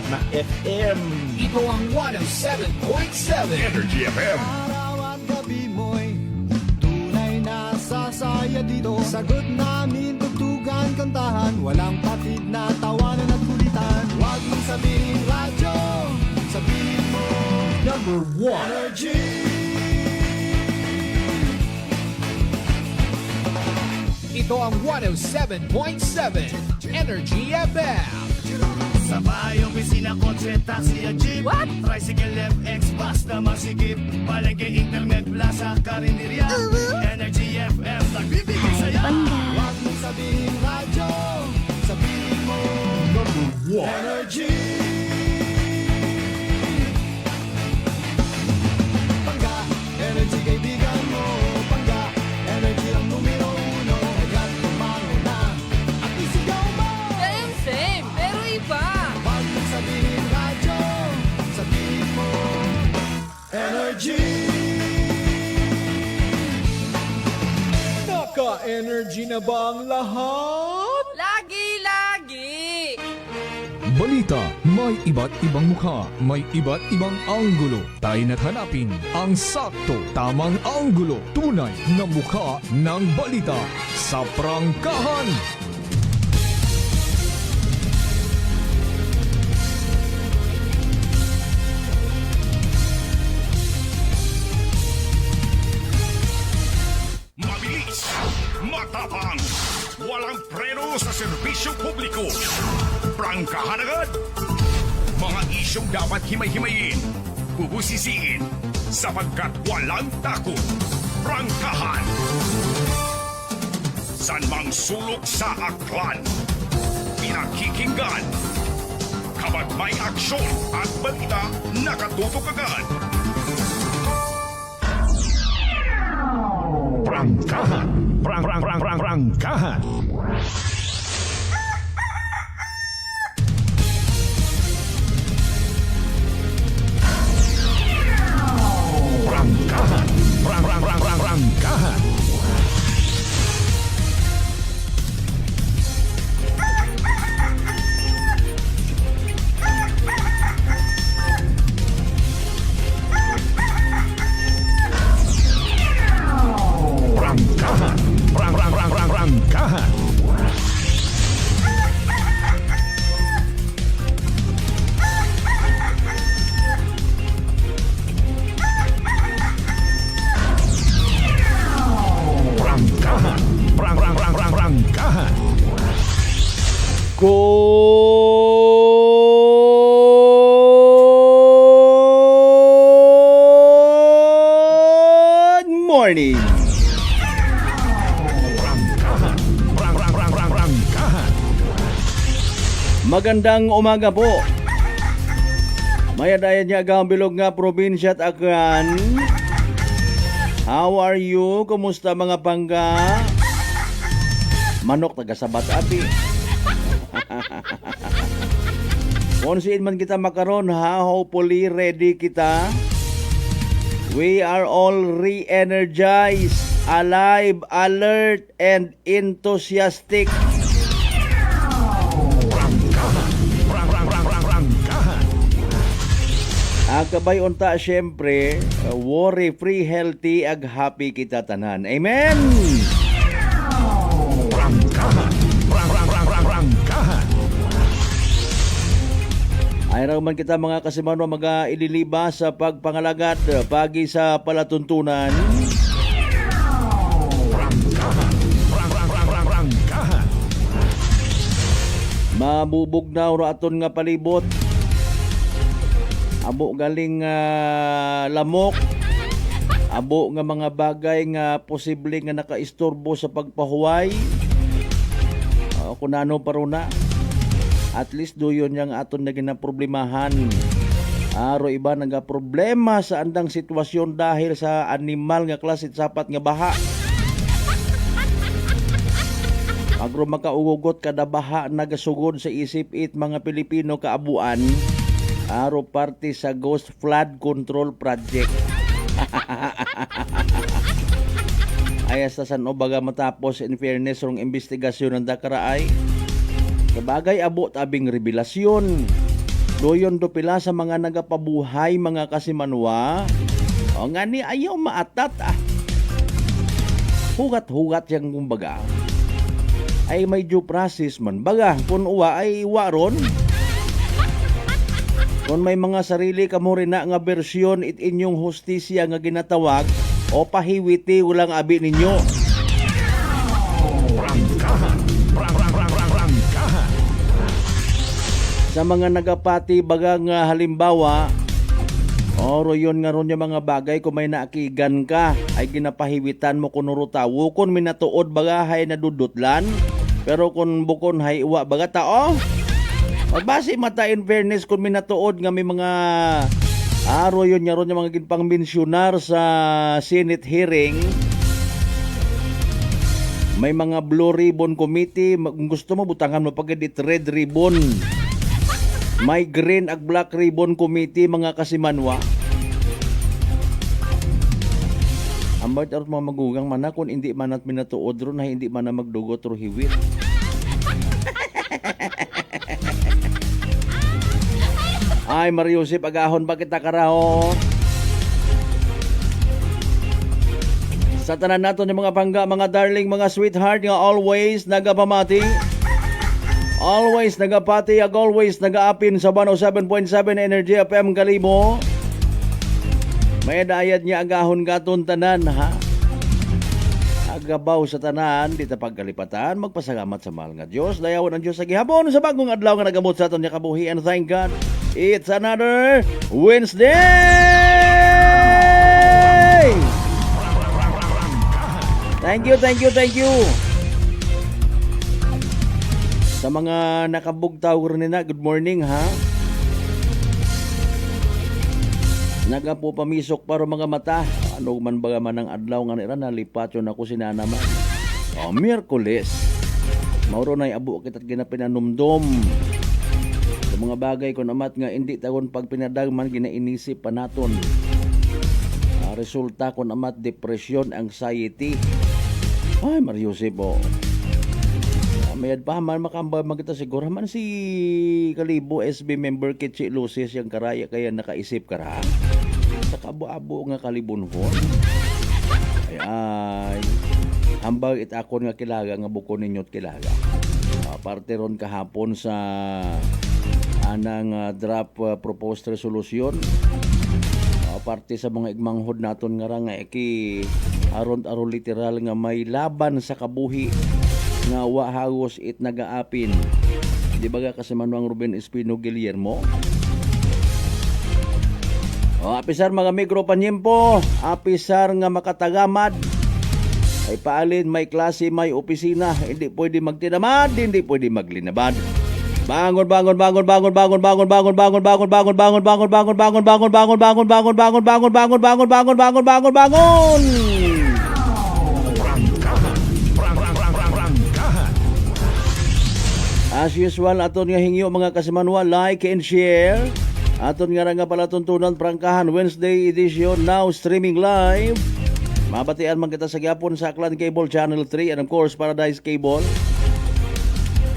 na FM. Ito ang 107.7 Energy FM. Araw at gabi mo'y tunay na sasaya dito. Sagot namin, tugtugan, kantahan, walang patid na tawanan at kulitan. Huwag mong sabihin radyo, sabihin mo Number 1. Energy. Ito ang 107.7 Energy FM. Sa bahay, opisina, kotse, taxi at jeep. What? Tricycle, FX, basta masikip. Palengke, internet, plaza, karinderya. Energy FM, nagbibigay saya. Huwag mong sabihin radyo, sabihin mo Number 1. Energy. Pangga, energy kaibigan mo. Pangga, energy ang numero uno. Agad tumalo na at isigaw mo. Same, pero iba. Huwag mong sabihin radyo, sabihin mo Energy. Naka-energy na ba ang lahat? Lagi-lagi. Balita, may iba't ibang mukha, may iba't ibang anggulo. Tayo na't hanapin ang sakto, tamang anggulo, tunay na mukha ng balita sa prangkahan. Mabilis, matapang, walang preno sa serbisyo publiko. Prangkahan agad. Mga isyong dapat himay-himayin, bubusisiin, sapagkat walang takot. Prangkahan. San mang sulok sa aklan, pinakikinggan. Kapag may aksyon at balita, nakatutok agad. Prangkahan. Prangkahan. Prangkahan. Prangkahan. Prangkahan. Prangkahan. Prangkahan. Prangkahan. Good morning! Prangkahan. Prangkahan. Magandang umaga po. Mayadayan niya ang bilog nga probinsya at Aklan. How are you? Kumusta mga pangga? Manok taga Sabat Api. Kung siin man kita makaron, hopefully ready kita. We are all re-energized, alive, alert, and enthusiastic. Prangkahan. Kabay unta syempre, worry-free, healthy, ag happy kita tanan. Amen! Prangkahan. Prangkahan. Ay raw man kita mga kasimano mga ililiba sa pagpangalagad pagi sa palatuntunan. Prangkahan. Prangkahan. Mabubugnaw ra aton nga palibot. Abo galing lamok. Abo nga mga bagay nga posible nga nakaistorbo sa pagpahuway. Kung ano paruna. At least doyon yang aton na ginaproblemahan. Aro iba nga problema sa andang sitwasyon dahil sa animal nga klase sapat nga baha. Agro makaugugot kada baha nagasugod sa isip it mga Pilipino kaabuan. Aro parte sa Ghost Flood Control Project. Ayas sa San Obaga matapos in fairness rong investigasyon ng Dakaraay. Sabagay abot abing revelasyon. Doyon do pila sa mga nagapabuhay mga kasimanwa. O nga ni ayaw maatat Hugat-hugat yang kumbaga. Ay may due process man. Baga, kung uwa ay waron. Kung may mga sarili kamo rin na nga bersyon it inyong hustisya nga ginatawag o pahiwiti walang abi ninyo. Prangkahan. Prangkahan. Sa mga nagapati bagang halimbawa, oro yun nga ron yung mga bagay kung may naakigan ka ay ginapahiwitan mo kunuro tawo kung minatuod baga hay nadudutlan pero kung bukon hay iwa baga tao magbase mata in fairness kung minatuod nga may mga aro yun nga ron yung mga ginpang mensionar sa Senate hearing. May mga Blue Ribbon Committee, kung gusto mo butangan mo pagkadit red ribbon. May Green ag Black Ribbon Committee mga kasimanwa. Ambay tarot mga magugang mana kung hindi man at minatuod ron na hindi man na magdugot ro hiwit. Ay Mariusip agahon pa kita karaho. Sa tanan nato ni mga pangga, mga darling, mga sweetheart nga always nagapamati. Always nagapati ag always nagaapin sa 107.7 Energy FM Kalibo. May dayad niya agahon katon tanan ha. Agabaw sa tanan di ta pagkalipatan magpasalamat sa mahal nga Dios. Dayawan ang Dios sa gihapon sa bagong adlaw nga nagamot sa aton niya kabuhi and thank God. It's another Wednesday. Thank you. Sa mga nakabugtaw rin na, good morning ha. Naga po pamisok para mga mata. Ano man baga man ang adlaw nga nila, nalipat yun ako sinanaman. Miyerkules. Mauro na abo kita't ginapinanumdom. Sa mga bagay ko namat nga hindi tagon pag pinadagman ginainisip pa naton. Resulta ko namat depression, anxiety. Ay, Mariusip po. Mayad pa man makambay magkita siguro man si Kalibo SB member Kitchi Lucis yung karaya kaya nakaisip kara. Sa kabo-abo nga kalibunhon. Ay. Hambag itakon nga kilaga nga buko ninyo't kilaga. Parte ron kahapon sa anang draft proposed resolution. Parte sa mga igmanghod naton nga ra nga aron literal nga may laban sa kabuhi nga wa hagos it nagaapin. Di ba kasi manuang Ruben Espino Guillermo? Apisar mga mikro panyempo, apisar nga makatagamad. Ay paalin may klase, may opisina, hindi pwede magtinamad, hindi pwede maglinabad. Bangon. As usual, aton nga hingyo mga kasimanwa, like and share. Aton nga pala tuntunan Prangkahan Wednesday edition now streaming live. Mabatian man kita sa gyapon sa Aklan Cable Channel 3 and of course Paradise Cable.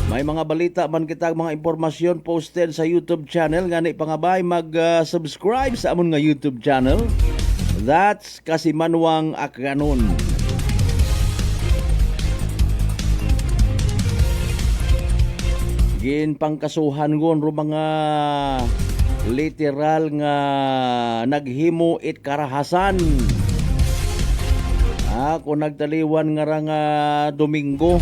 May mga balita man kita mga impormasyon posted sa YouTube channel ngani pangabay mag-subscribe sa amon nga YouTube channel. That's Kasimanwang Akganon. Gin pangkasuhan gon ro mga literal nga naghimo it karahasan. Kung nagtaliwan nga nga Domingo,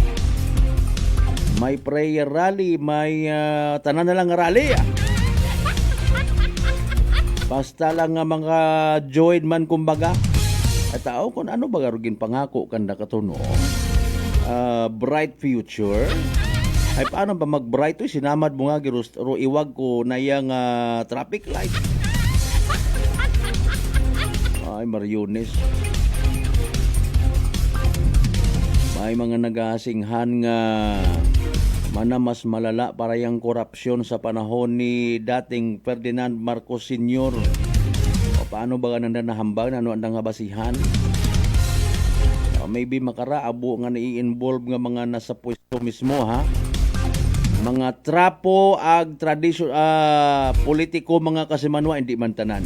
may prayer rally, may tanan na lang rally. Basta lang nga mga join man kumbaga. At tao kung ano ba garugin pangako kanda katuno. Bright future. Ay paano ba mag-bright to? Sinamad mo nga ro iwag ko na yung traffic light. Ay Mariones. May mga nagasinghan nga mana mas malala para yung korupsyon sa panahon ni dating Ferdinand Marcos Sr. O paano ba nanda nahambag na ano ang basihan? Maybe makaraabo nga nai-involve nga mga nasa pwesto mismo ha. mga trapo ag tradisyon politiko mga kasimanwa hindi man tanan.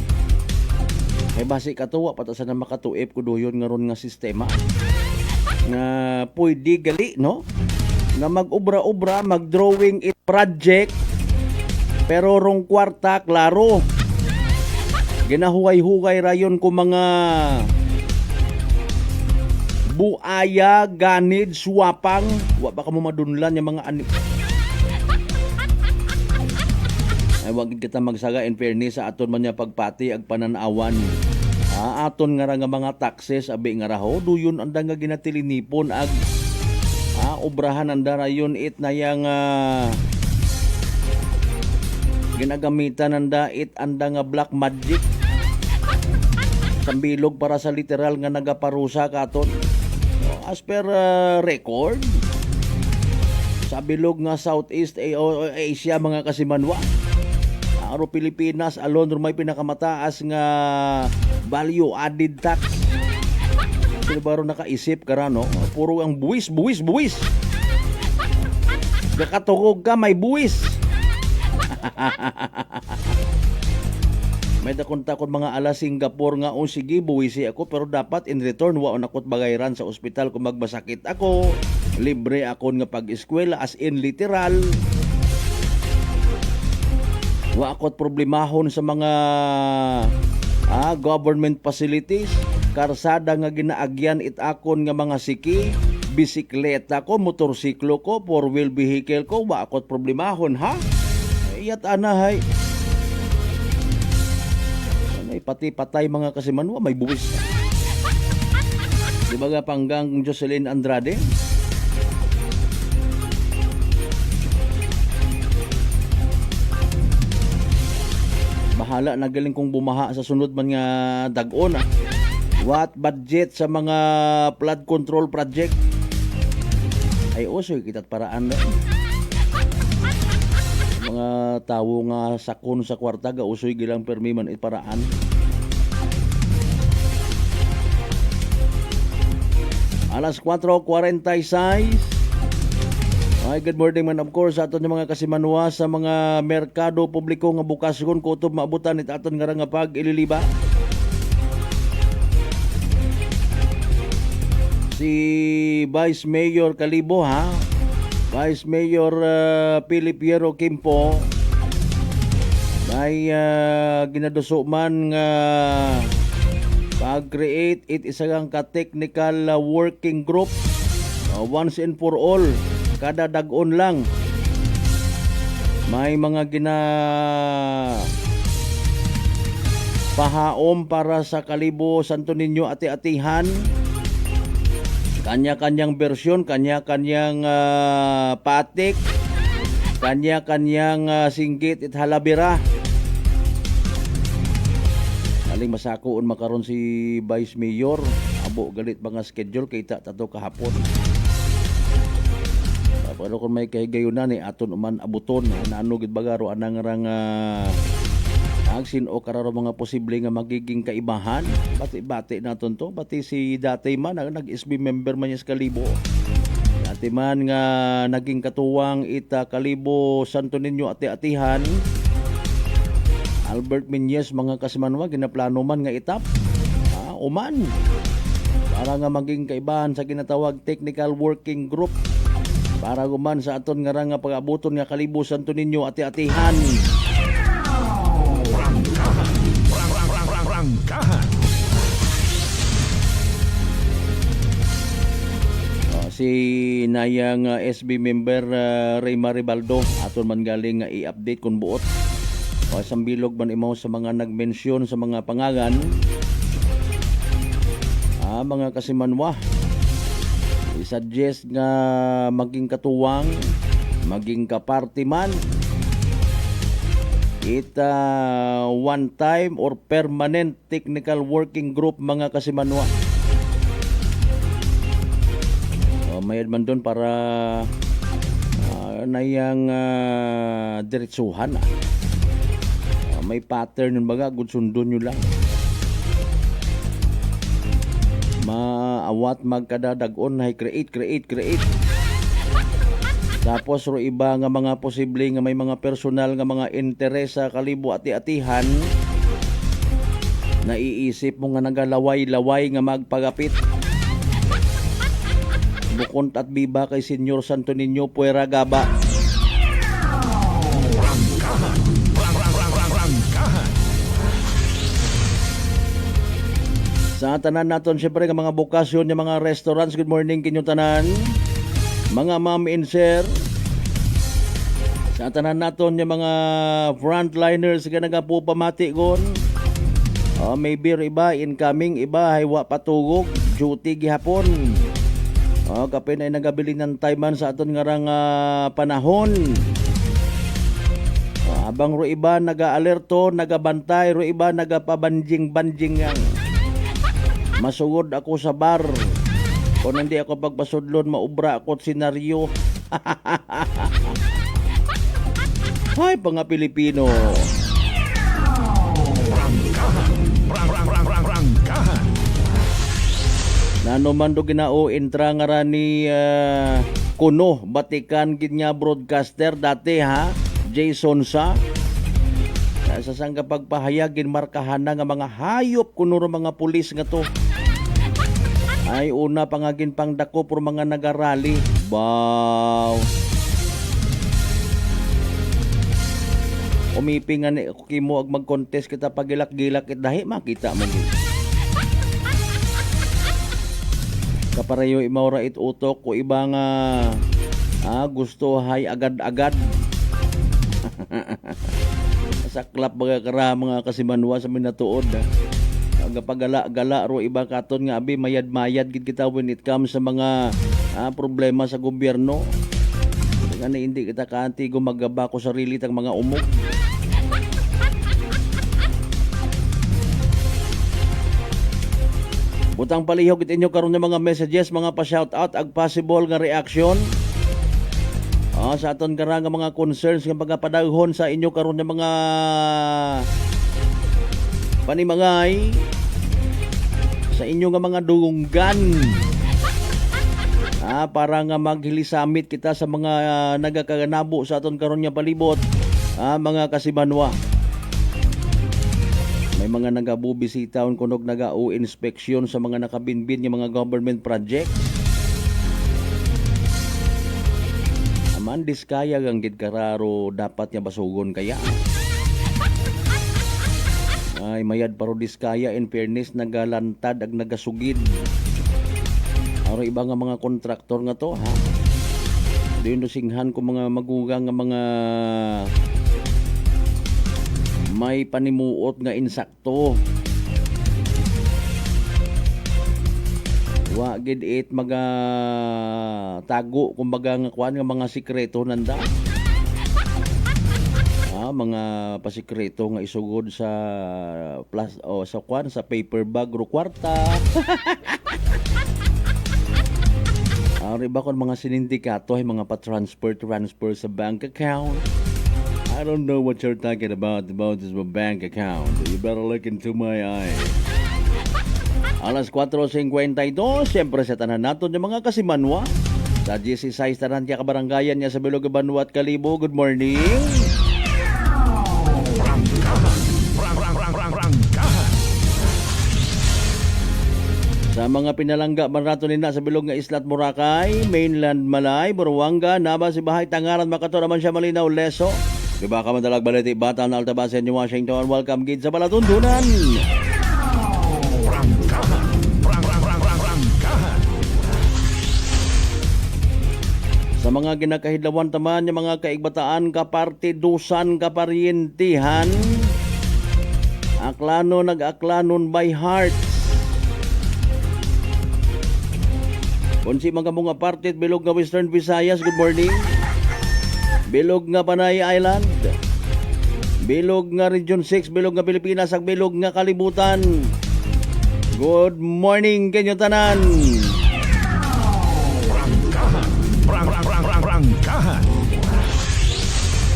Kay basi katuwa patasan na makatuip ko doyon nga ron nga sistema nga pwede gali no nga mag-ubra-ubra mag-drawing it project pero rong kwarta klaro ginahuway-huway rayon ko mga buaya, ganid, suwapang wa ba ka mo madunlan yung mga ani ay wag kita magsaga in fairness sa aton man niya pagpati ag pananawan. Aton nga ra nga mga taxes abi nga raho duyon anda nga ginatilinipon ag obrahan anda rayon it na yang ginagamitan anda it anda nga black magic sambilog para sa literal nga nagaparusa katon. As per record sa bilog nga Southeast Asia mga kasimanwa aro Pilipinas alone may pinakamataas nga value added tax. Sino ba ron nakaisip ka no? Puro ang buwis. Nakatugog ka may buwis. May dakon-takon mga ala Singapore nga sige buwisi ako pero dapat in return wa nakot bagayran sa ospital kung magbasakit ako. Libre ako nga pag-eskwela as in literal. Wa akot problemahon sa mga government facilities, karsada nga ginaagyan it akon nga mga siki, bisikleta ko, motorsiklo ko, four-wheel vehicle ko, wa akot problemahon ha. Iyat anahay. Anay pati patay mga kasimanwa may buwis. Di ba nga panggang Jocelyn Andrade? Bahala na galing kong bumaha sa sunod man nga dag-on. What budget sa mga flood control project? Ay usoy kita't paraan na. Mga tawo nga sakon sa kwarta ga usoy gilang permi man paraan. Alas 4:46. Ay, good morning man of course sa aton mga kasimanwa sa mga merkado publiko nga bukas kon kutob maabutan it aton nga pag ililiba. Si Vice Mayor Calibo ha. Vice Mayor Philip Piero Kimpo may ginaduso man nga pag-create it isang ka-technical working group once and for all. Kada dag-on lang may mga pahaom para sa Calibo, Santo Niño, ati-atihan. Kanya-kanyang bersyon, kanya-kanyang patik, kanya-kanyang singgit at halabira. Aling masakoon makaron si Vice Mayor, abo galit mga schedule kay tato kahapon. Pero kung may kahigayunan ni aton uman abuton naano gid bagaro anang rang agsin o kararo mga posible nga magiging kaibahan bati-bati naton to bati si dati man nag-SB member man niya sa Calibo dati man nga naging katuwang ita Calibo Santo Niño ati-atihan Albert Minyes mga kasimanwa ginaplano man nga itap uman para nga maging kaibahan sa ginatawag technical working group para guman sa aton nga nga pag-abuton nga Calibo Santo Niño ati-atihan. Rangkahan. Si nayang SB member Ray Maribaldo aton man galing nga i-update kun buot. Sambilog man imaw sa mga nagmensyon sa mga pangalan. Mga kasimanwa i-suggest nga maging katuwang, maging kaparty man. One time or permanent technical working group mga kasimanwa. Mayad man doon para nayang diretsuhan. May pattern nun baga, good sundon nyo lang. Maawat magkadadagon ay create. Tapos ro iba nga mga posible nga may mga personal nga mga interes sa kalibo ati-atihan, naiisip mo nga nagalaway-laway nga magpagapit. Bukont at biba kay Senyor Santo Niño Puera Gaba. Sa tanan naton syempre nga mga bukasyon ng mga restaurants, good morning kinyo tanan. Mga ma'am and sir. Sa tanan naton yung mga frontliners nga nagapupamati gon. Maybe iba incoming, iba haywa patugog, duty gihapon. Kapin ay nagabili ng time sa aton nga rang panahon. Abang ro iba naga-alerto, nagabantay, ro iba nagapabanjing-banjing yang. Masugod ako sa bar. Kung hindi ako pagpasudlon, maubra ako at senaryo. Hay, mga Pilipino. Nanuman do ginao intra nga ra ni Kuno, Batikan ginya broadcaster dati ha, Jason sa sang kapagpahayag ginmarkahan na nga mga hayop kuno ro mga pulis nga to. Ay una pangagin pang dako por mga nagarali. Wow. Umiping nga ni kimo ag mag-contest kita pagilak-gilak it dahi makita man gyud. Kaparayo imawra it utok ko iba nga gusto hay agad-agad. Saklap baga kara mga kasimanwa sa minatuod. Agapagala-gala ro iba katon nga abi mayad-mayad gid kita when it comes sa mga problema sa gobyerno. Nga hindi kita kaanti gumagaba ko sarili tang mga umok. Butang palihog it inyo karon nga mga messages, mga pa-shout out ag possible nga reaction. Sa aton karang mga concerns nga pagapadaghon sa inyo karon nga mga panimangay sa inyo nga mga dunggan. Para nga maghilisamit kita sa mga nagakaganabo sa aton karon nga palibot, mga kasimanwa. May mga nagabubisitaon kunog naga-o-inspeksyon sa mga nakabinbin nga mga government project. Man diskaya gang gid kararo dapat niya basugon kaya. Ay mayad paro diskaya in fairness nagalantad ag nagasugid. Aro iba nga mga kontraktor nga to ha. Diyon do singhan ko mga magugang nga mga may panimuot nga insakto. Wa gid it maga tago kumbaga nga kuan nga mga sikreto nanda. Mga pasikreto nga isugod sa plus sa kuan sa paper bag ro kwarta. Ari ba kon mga sinindikato ay mga pa-transfer sa bank account. I don't know what you're talking about this bank account. You better look into my eye. Alas 4:52, siyempre sa tanan naton ng mga kasimanwa. Sa GC6 tanan tiya kabarangayan niya sa Bilog Banwa at Kalibo. Good morning. Sa mga pinalangga marato nina sa bilog nga Islat Boracay, Mainland Malay, Buruanga, Naba, Sibahay, Tangaran, Makato naman siya Malinaw, Leso. Diba ka madalag baliti, Bata na Altabasen, New Washington. Welcome gid sa Balatundunan. Sa mga ginakahidlawan taman, yung mga kaigbataan, kapartidusan, kaparientihan, aklano, nag-aklanon by heart. Kunsi mga mga partit, bilog nga Western Visayas, good morning. Bilog nga Panay Island, bilog nga Region 6, bilog nga Pilipinas, ag bilog nga Kalibutan. Good morning kanyo tanan.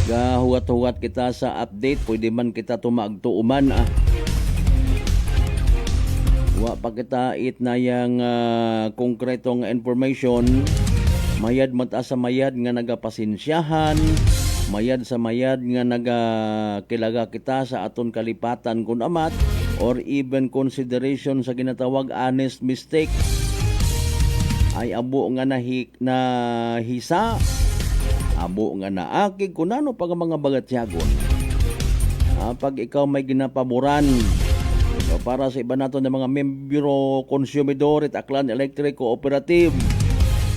Gahuwat-huwat kita sa update, pwede man kita tumagtuuman Wa pa kita it na yung konkretong information Mayad mata sa mayad nga nagapasensyahan, mayad sa mayad nga nagakilaga kita sa aton kalipatan kun amat, or even consideration sa ginatawag honest mistake ay abo nga hisa, abo nga naakig kung ano pag mga bagatyagon. Pag ikaw may ginapaboran, so para sa iba nato ng mga membro konsumidor at Aklan Electric Cooperative,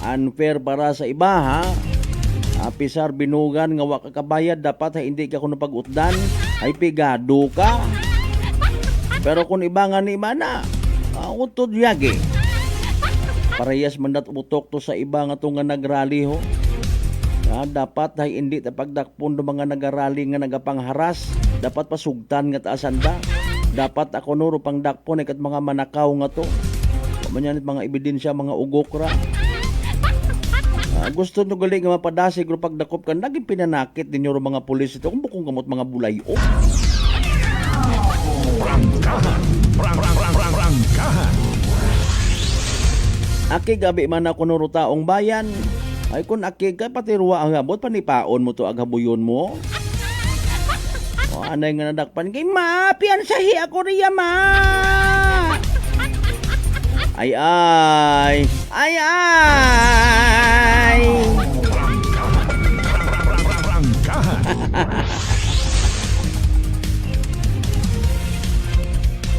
unfair para sa iba ha. Pisar binugan nga wa ka kabayad, dapat hindi ka kuno pag-utdan, ay pigado ka. Pero kung iba nga ni mana, utod yagi. Parehas man dat utok to sa iba nga to nga nagrally ho. Dapat ay hindi pagdakpon do mga nagarally nga nagapangharas, dapat pasugtan nga taasan ba. Dapat ako nuro pang dakpon ay kat mga manakaw nga to. Manyanit mga ebidensya, mga ugok ra. Gusto nyo gali nga mapadasig pero pagdakop ka, naging pinanakit ninyo ro mga pulis ito. Kung bukong kamot mga bulayo. Prangkahan. Prangkahan. Aki gabi man ako nuro taong bayan. Ay kung aki ka pati ruwa ang abot, panipaon mo to agabuyon mo. Anay nga nadakpan kay ma, piyansahi ako riya ma. Ay.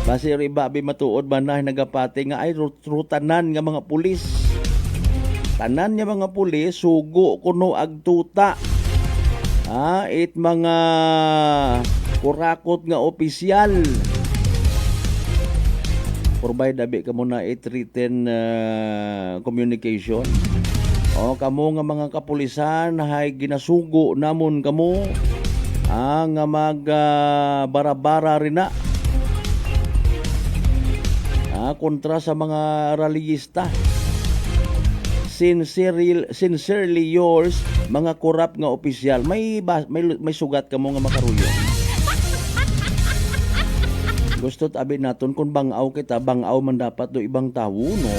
Basi riba matuod ba na nagapati nga ay rutanan nga mga pulis. Tanan nga mga pulis sugo kuno agtuta. It mga kurakot nga opisyal. Provide dabi ka muna written communication. Kamo nga mga kapulisan hay ginasugo namon kamo nga barabara rin na. Kontra sa mga rallyista. Sincerely yours, mga korap nga opisyal. May sugat ka mo nga makaruyo. Gusto't abi naton kung bangaw kita, bangaw man dapat do ibang tao, no?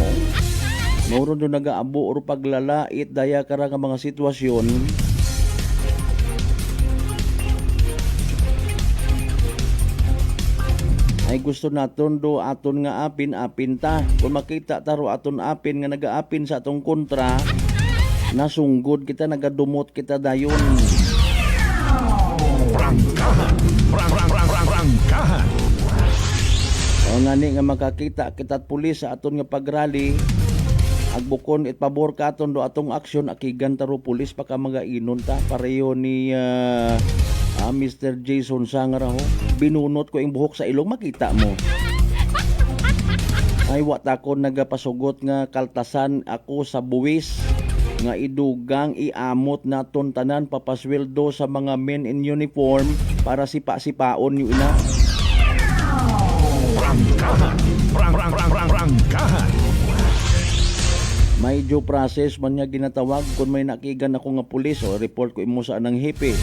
Mauron do nagaabo o paglalait daya kara nga mga sitwasyon. Ay gusto naton do aton nga apin ta. Kung makita taro aton apin nga nagaapin sa atong kontra, nasunggod kita, nagadumot kita dayon. Prangkahan. Prangkahan. Ngani nga makakita kita't pulis sa aton nga pagrally, agbukon it pabor ka aton do atong aksyon, akigan taro pulis pa ka mga inon ta. Pareho ni Mr. Jason Sangara ho. Binunot ko yung buhok sa ilong, makita mo. Ay wata ko nagapasugot nga kaltasan ako sa buwis nga idugang iamot naton tanan papasweldo sa mga men in uniform para sipa-sipaon yung ina. Prangkahan. Prangkahan. May due process man niya ginatawag kung may nakigan ako nga pulis o report ko imo sa anang hipi.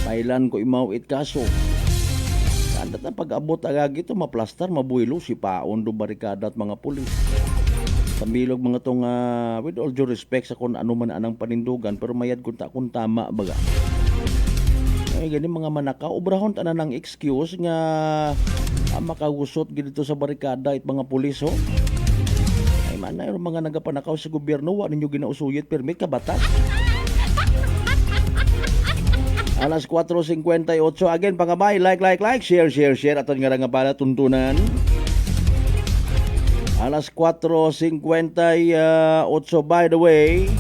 Pailan ko imawit kaso. Kandat na pag-abot agad ito, maplastar, mabuilo, sipaon do barikada at mga pulis. Sambilog mga tong, with all due respect sa kung ano man anang panindugan, pero mayad kung tama baga. Ay gani mga manakaw, obrahon tanan ng excuse nga makagusot dito sa barikada at mga pulis ho. Ay man na yung mga nagapanakaw sa gobyerno, wa ninyo ginausuyit permit kabatas. Alas 4:58 again pangabay, like, share aton nga pala tuntunan. Alas 4:58 by the way.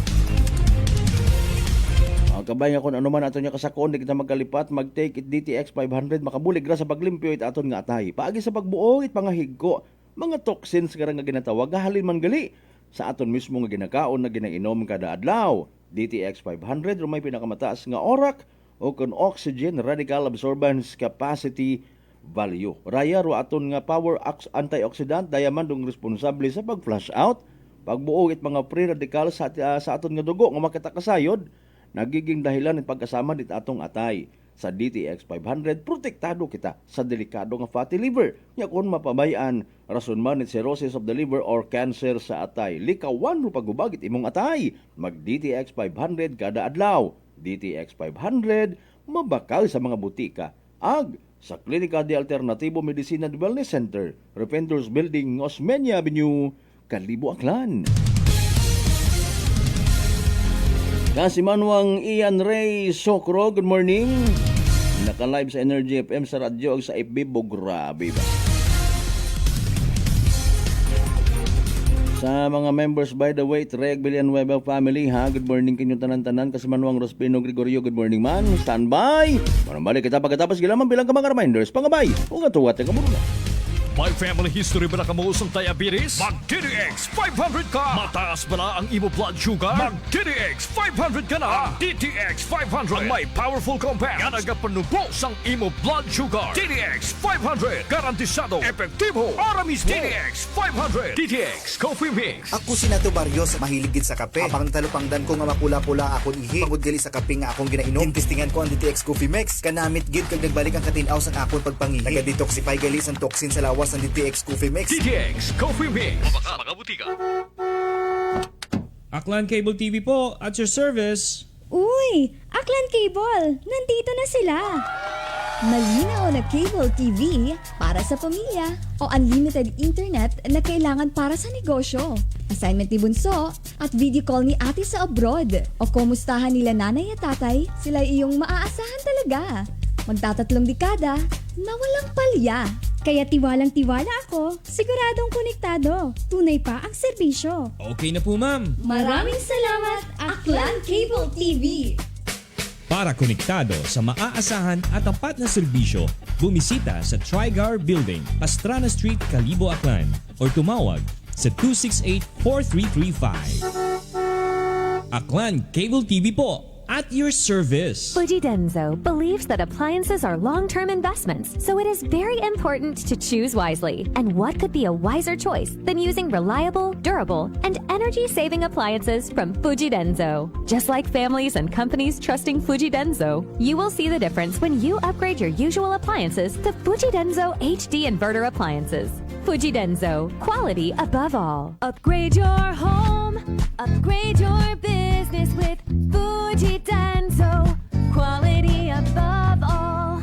Kabay nga kung ano man aton nga kasakon, di kita magkalipat, mag-take it DTX 500, makabulig ra sa paglimpyo it aton nga atay. Paagi sa pagbuo it pangahigko, mga toxins nga ginatawag, gahalin man gali sa aton mismo nga ginakaon na ginainom kada adlaw. DTX 500 rumay pinakamataas nga orak o kun oxygen radical absorbance capacity value. Raya ro aton nga power antioxidant diamond dong responsable sa pag-flush out, pagbuo it mga free radical sa aton nga dugo nga makita kasayod, nagiging dahilan ng pagkasama dit atong atay. sa DTX 500, protektado kita sa delikado nga fatty liver. Nya kung mapabayan, rason man ni cirrhosis of the liver or cancer sa atay, likawan mo pagubagit imong atay. Mag DTX 500 kada adlaw. DTX 500, mabakal sa mga butika. Ag sa Klinika de Alternativo Medicina and Wellness Center, Rependors Building, Osmeña Avenue, Kalibo, Aklan. Kasimanwang Ian Ray Socro, good morning. Naka-live sa Energy FM sa radyo o sa FB, grabe ba? Sa mga members, by the way, Treg Villanueva family, ha? Good morning kinyong tanan-tanan. Kasimanwang Rospino Gregorio, good morning man. Standby. Marambalik kita pagkatapos gilaman bilang ka mga reminders. Pangabay, kung katuwate ka muna. May family history ba na kamuusong diabetes? Mag-DTX 500 ka! Mataas ba na ang imo blood sugar? Mag-DTX 500 ka na! DTX 500 ang may powerful compounds nga nagapanubos ang imo blood sugar. DTX 500 garantisado, epektibo, para mismo. DTX 500 DTX Coffee Mix. Ako si Nato Barrios, mahilig gid sa kape. Apang talupangdan ko nga mapula-pula akong ihi. Pagod gali sa kape nga akong ginainom. Testingan ko ang DTX Coffee Mix. Kanamit gid kag nagbalik ang katinaw sa akong pagpangihi. Naga-detoxify gali sa toxin sa lawas ng DTX Coffee Mix. DTX Coffee Mix. Mabaka mga butika. Aklan Cable TV po, at your service. Uy! Aklan Cable! Nandito na sila! Malinaw na cable TV para sa pamilya o unlimited internet na kailangan para sa negosyo. Assignment ni Bunso at video call ni ate sa abroad. O kumustahan nila nanay at tatay, sila iyong maaasahan talaga. Magtatatlong dekada na walang palya. Kaya tiwalang-tiwala ako, siguradong konektado. Tunay pa ang serbisyo. Okay na po, ma'am. Maraming salamat, Aklan Cable TV! Para konektado sa maaasahan at tapat na serbisyo, bumisita sa Trigar Building, Pastrana Street, Kalibo, Aklan or tumawag sa 268-4335. Aklan Cable TV po, at your service. Fujidenzo believes that appliances are long-term investments, so it is very important to choose wisely. And what could be a wiser choice than using reliable, durable, and energy-saving appliances from Fujidenzo? Just like families and companies trusting Fujidenzo, you will see the difference when you upgrade your usual appliances to Fujidenzo HD inverter appliances. Fujidenzo, quality above all. Upgrade your home, upgrade your business with Fujidenzo, quality above all.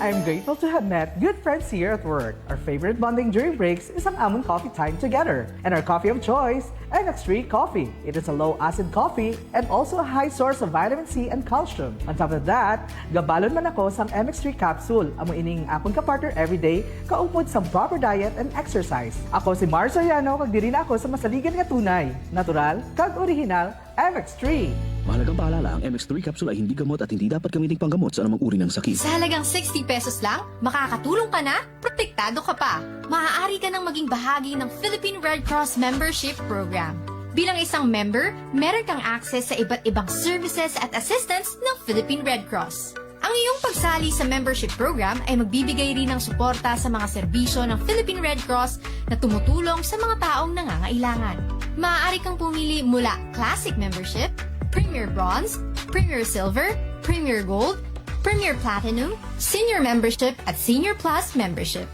I'm grateful to have met good friends here at work. Our favorite bonding during breaks is ang amon coffee time together. And our coffee of choice, MX3 Coffee. It is a low-acid coffee and also a high source of vitamin C and calcium. On top of that, gabalon man ako sa MX3 capsule. Amo ining akong kapartner everyday, kaupod sa proper diet and exercise. Ako si Mar Soriano, kag diri na ako sa masaligan nga tunay, natural, kag original, MX3. Mahalagang paalala, ang MX3 capsule ay hindi gamot at hindi dapat gamitin panggamot sa anumang uri ng sakit. Sa halagang 60 pesos lang, makakatulong ka na, protektado ka pa. Maaari ka nang maging bahagi ng Philippine Red Cross Membership Program. Bilang isang member, meron kang access sa iba't ibang services at assistance ng Philippine Red Cross. Ang iyong pagsali sa membership program ay magbibigay rin ng suporta sa mga serbisyo ng Philippine Red Cross na tumutulong sa mga taong nangangailangan. Maaari kang pumili mula Classic Membership, Premier Bronze, Premier Silver, Premier Gold, Premier Platinum, Senior Membership at Senior Plus Membership.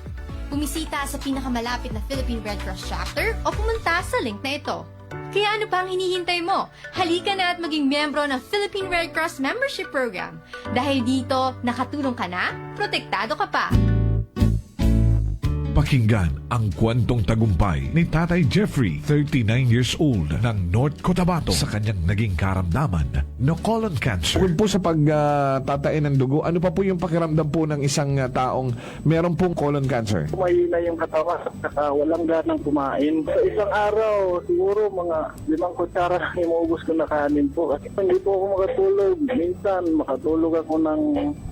Bumisita sa pinakamalapit na Philippine Red Cross chapter o pumunta sa link na ito. Kaya ano pa ang hinihintay mo? Halika na at maging miyembro ng Philippine Red Cross Membership Program. Dahil dito, nakatulong ka na, protektado ka pa. Pakinggan ang kwentong tagumpay ni Tatay Jeffrey, 39 years old, ng North Cotabato sa kanyang naging karamdaman na colon cancer. Bukod po sa pagtatain ng dugo, ano pa po yung pakiramdam po ng isang taong meron pong colon cancer? Mahina yung katawan at walang ganang kumain. Sa isang araw, siguro mga 5 kutsara lang yung maubos ko na kanin po. Kasi hindi po ako makatulog. Minsan, makatulog ako ng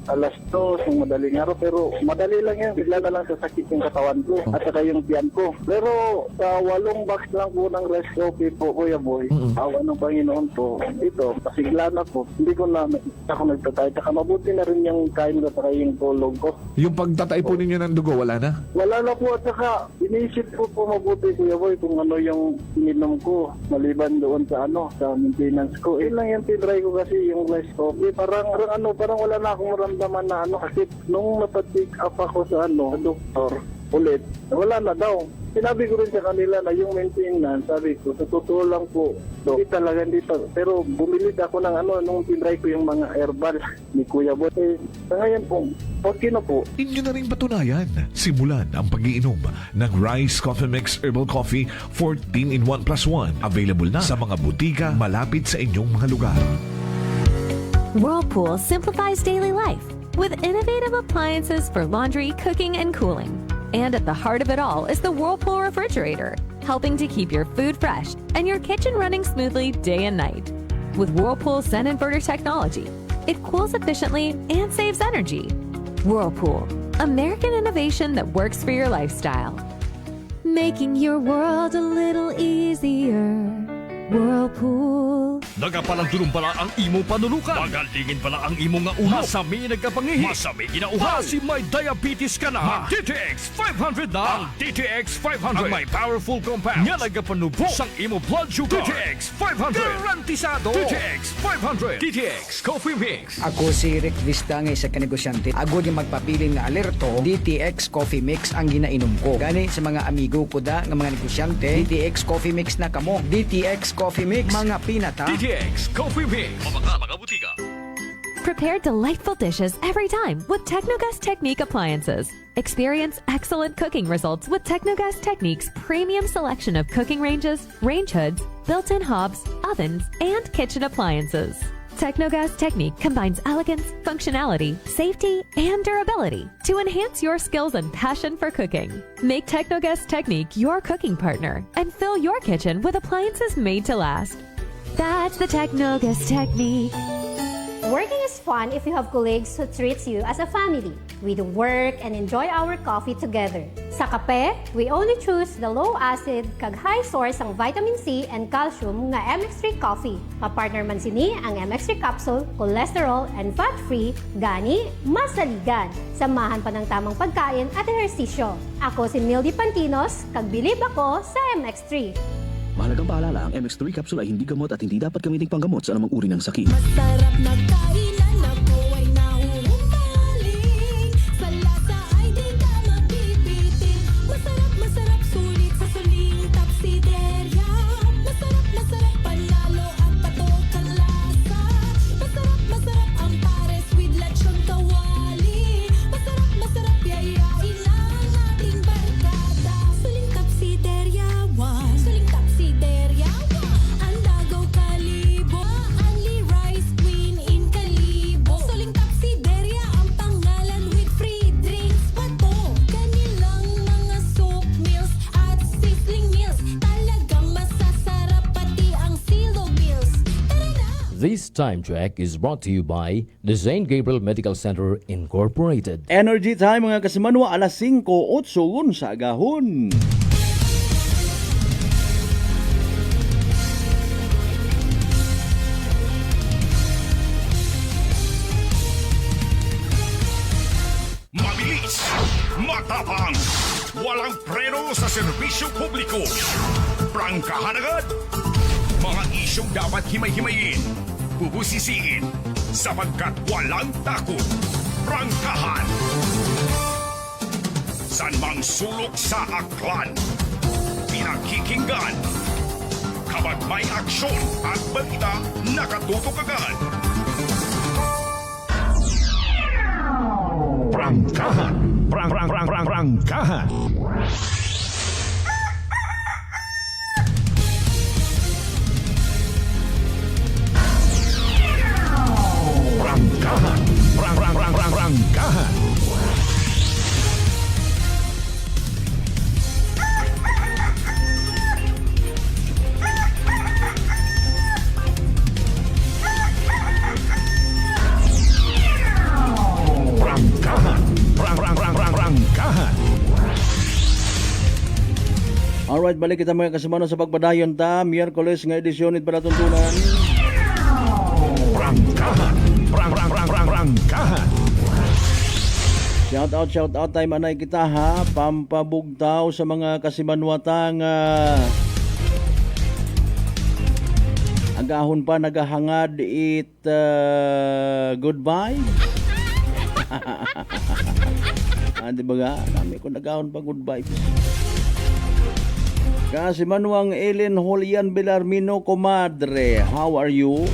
alas 2 ng madaling araw. Pero madali lang yan. Bigla na lang sasakit yung katawan katawan ko at saka yung tiyan ko. Pero sa 8 box lang po ng rice coffee po, Kuya Boy, awa ng Panginoon po, ito, pasiglan ako. Hindi ko na ako nagtatay. Saka mabuti na rin yung kain ko at yung tulog ko. Yung pagtatay po ninyo ng dugo, wala na? Wala na po at saka inisip ko po mabuti, Kuya Boy, kung ano yung ininom ko maliban doon sa sa maintenance ko. Yun lang yung tinry ko kasi yung rice coffee. Parang wala na akong maramdaman na kasi nung napatik up ako sa doktor ulit, wala na daw. Sinabi ko rin sa kanila na yung maintenance, sabi ko, sa totoo lang po, hindi talaga dito. Pero bumili ako ng nung tinry ko yung mga herbal ni Kuya Boy. Sa ngayon po, okay na po. Inyo na rin patunayan. Simulan ang pag-iinom ng Rice Coffee Mix Herbal Coffee 14-in-1+1. Available na sa mga butika malapit sa inyong mga lugar. Whirlpool simplifies daily life with innovative appliances for laundry, cooking, and cooling. And at the heart of it all is the Whirlpool refrigerator, helping to keep your food fresh and your kitchen running smoothly day and night. With Whirlpool Zen Inverter technology, it cools efficiently and saves energy. Whirlpool, American innovation that works for your lifestyle. Making your world a little easier. Whirlpool. Nagapalandulong pala ang imo panulukan. Magalingin pala ang imo nga ulo. Masami nagkapangihi. Masami ginauhaw. Si may diabetes ka na. DTX 500 na. Ang DTX 500. Ang may powerful compounds. Nga nagapanubo sang imo blood sugar. DTX 500. Garantisado. DTX 500. DTX Coffee Mix. Ako si Rick Vista nga isa ka negosyante. Agod yung magpabiling nga alerto, DTX Coffee Mix ang ginainom ko. Gani sa mga amigo ko da nga mga negosyante, DTX Coffee Mix na kamo. DTX Coffee Mix, mga pinata. DTX Coffee Mix. Mga butika. Prepare delightful dishes every time with Technogas Technique appliances. Experience excellent cooking results with Technogas Technique's premium selection of cooking ranges, range hoods, built-in hobs, ovens, and kitchen appliances. Technogas Technique combines elegance, functionality, safety, and durability to enhance your skills and passion for cooking. Make Technogas Technique your cooking partner and fill your kitchen with appliances made to last. That's the Technogas Technique. Working is fun if you have colleagues who treats you as a family. We do work and enjoy our coffee together. Sa kape, we only choose the low-acid kag high source ang vitamin C and calcium nga MX3 coffee. Papartner man sini ang MX3 capsule, cholesterol and fat-free, gani masaligan. Samahan pa ng tamang pagkain at ehersisyo. Ako si Mildy Pantinos, kag bilib ako sa MX3. Mahalagang paalala, ang MX3 capsule ay hindi gamot at hindi dapat gamiting panggamot sa anumang uri ng sakit. Masarap na kainan ako ay nahuhumaling. Sa lasa ay di ka mapipitin. Masarap sulit sa suling tapsiderya. Masarap panalo ang patok ang lasa. Masarap ang pares with lechon kawali. Masarap yayain ang ating barkada. Suling tapsiderya, suling tapsiderya, ang Dagaw Kalibo, Anli Rice Queen in Kalibo. Suling tapsiderya ang pangalan with free drinks pa to. Kanilang mga soup meals at sizzling meals, talagang masasarap pati ang silo meals. Tara na! This time check is brought to you by the St. Gabriel Medical Center Incorporated. Energy time mga kasimanwa, alas 5:08 sa agahon. Mabilis, matapang, walang preno sa serbisyo publiko. Prangkahan agad. Mga isyong dapat himay-himayin, bubusisiin, sapagkat walang takot. Prangkahan. San mang sulok sa aklan, pinakikinggan. Kapag may aksyon at balita, nakatutok agad. Prangkahan. Prangkahan. Prangkahan. Prangkahan. Prangkahan. Alright, balik kita mga kasimano sa pagpadayon ta. Miyerkules nga edisyon it pala tuntunan. Prangkahan. Shout out time anay kita ha. Pampabugtaw sa mga kasimanwatang agahon pa nagahangad goodbye. Di ba ga? Dami ko nagahon pa goodbye. Kasimanwang Ellen Julian Belarmino, comadre, how are you?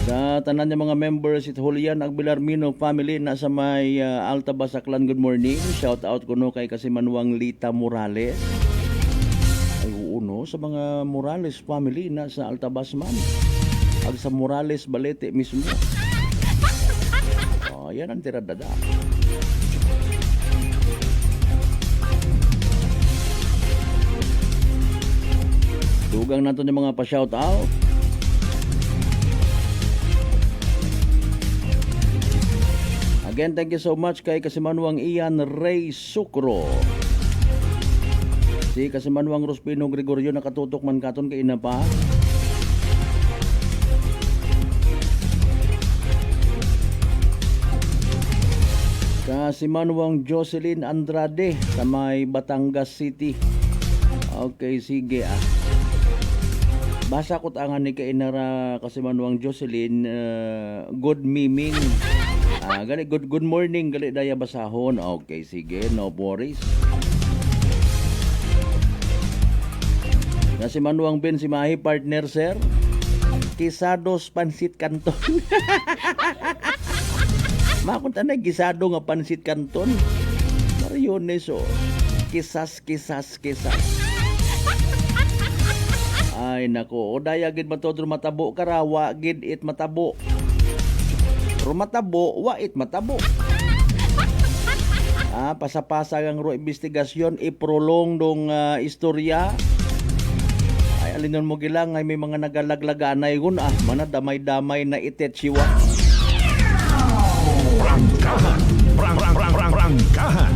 Sa tanan niya mga members it Julian ag Belarmino family na sa may Alta Basaklan, good morning. Shout out ko no kay Kasimanwang Lita Morales. Ay uno sa mga Morales family na sa Alta Basman. Ag sa Morales Balete mismo. Oh, yan ang tiradada. Dugang nato yung mga pa-shout out. Again, thank you so much kay Kasimanwang Ian Ray Sucro. Si Kasimanwang Rospino Gregorio nakatutok man katon kay ina pa. Kasimanwang Jocelyn Andrade sa may Batangas City. Okay, sige ah. Basa ko tangan ni kainara Kasimanwang Jocelyn, good miming. Gali good morning gali daya basahon. Okay, sige, no worries. Kasimanwang Ben si Mahi partner sir. Kisados pansit kanton. Makunta na gisado nga pansit kanton. Mariones o. Kisas. Ay nako, o daya gid man to matabo karawa gid it matabo. Rumatabo wa it matabo. Pasapasa ang ro investigasyon iprolong dong istorya. Ay alinon mo gilang ay may mga nagalaglaganay gun mana damay-damay na itet siwa. Prangkahan.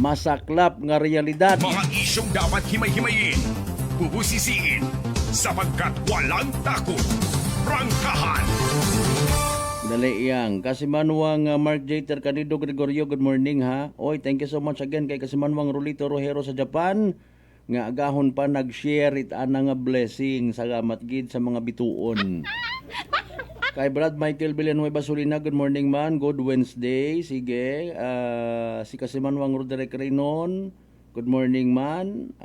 Masaklap nga realidad. Mga isyong dapat himay-himayin, bubusisiin, sapagkat walang takot. Prangkahan. Dali iyang. Kasimanwang Mark J. Tercanido Gregorio, good morning ha. Oy, thank you so much again kay Kasimanwang Rolito Rojero sa Japan. Nga agahon pa nag-share it nga blessing. Salamat gid sa mga bituon. Kay Brad Michael Villanueva Solina, good morning man. Good Wednesday. Sige. Si Kasimanwang Roderick Reynon, good morning man.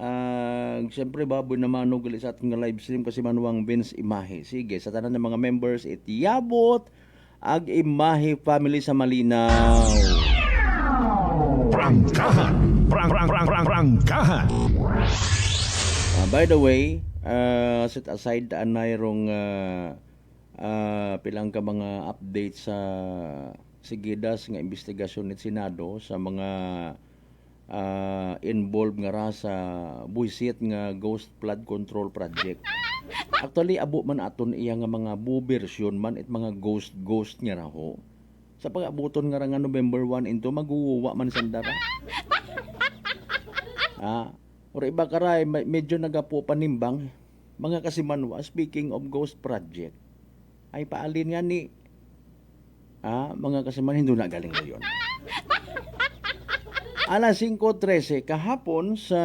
Siyempre baboy naman no gali sa ating live stream Kasimanwang Vince Imahe. Sige, sa tanan ng mga members itiyabot ag Imahe family sa Malinaw. Prangkahan. By the way, set aside anay rong pilang ka mga updates sa sigidas nga investigasyon ni Senado sa mga involved nga ra sa buisit nga ghost flood control project. Actually abo man aton iya nga mga version man it mga ghost nga ra ho. Sa pag-abuton nga ra nga November 1 into maguwa man sandara. Or iba karay medyo nagapo panimbang mga Kasimanwa, speaking of ghost project. Ay paalin nga ni mga Kasiman hindi na galing na yun. Alas 5:13 kahapon sa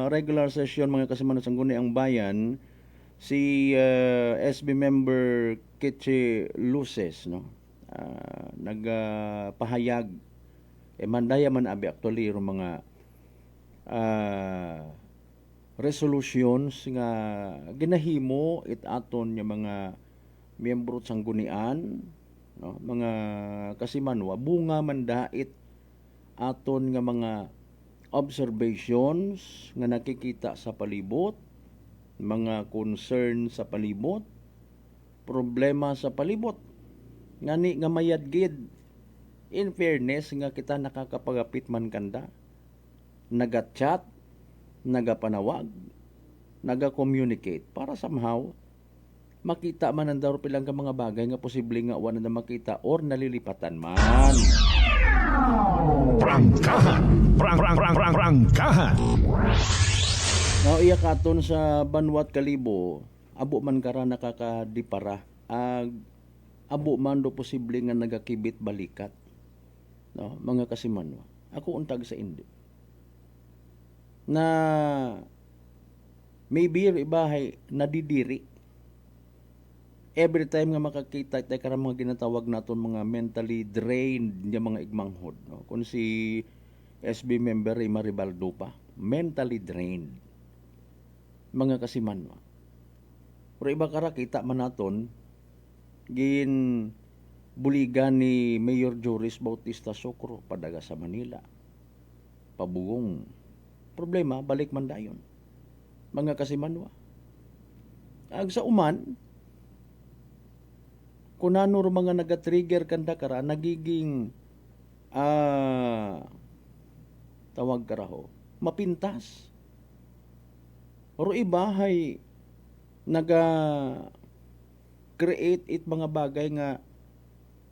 regular session mga Kasiman sa Sangguniang Bayan si SB member Kitche Luces no nagpahayag mandaya man abi actually ro mga resolutions nga ginahimo it aton nga mga miyembro sa sanggunian no mga Kasimanwa bunga man dait aton nga mga observations nga nakikita sa palibot, mga concern sa palibot, problema sa palibot ngani nga mayad gid. In fairness nga kita nakakapagapit man kanda, naga-chat, nagapanawag, naga-communicate para somehow makita man ang daro pilang ka mga bagay nga posible nga wala na makita or nalilipatan man. Prangkahan. Now, iya katon sa Banwat Kalibo, abo man kara nakakadipara. Abo man do posible nga nagakibit balikat. No, mga kasimanwa. Ako untag sa indi. Na maybe ibahay nadidiri. Every time nga makakita tayo karang mga ginatawag naton mga mentally drained nga mga igmanghod. No? Kung si SB member ay Maribaldo pa, mentally drained. Mga kasimanwa. Pero iba kara kita man naton gin buligan ni Mayor Joris Bautista Socro padaga sa Manila. Pabugong. Problema, balik man dayon. Mga kasimanwa. Ag sa uman, kung ano mga nag-trigger kanda kara, nagiging tawag karaho, mapintas. Pero iba ay create it mga bagay nga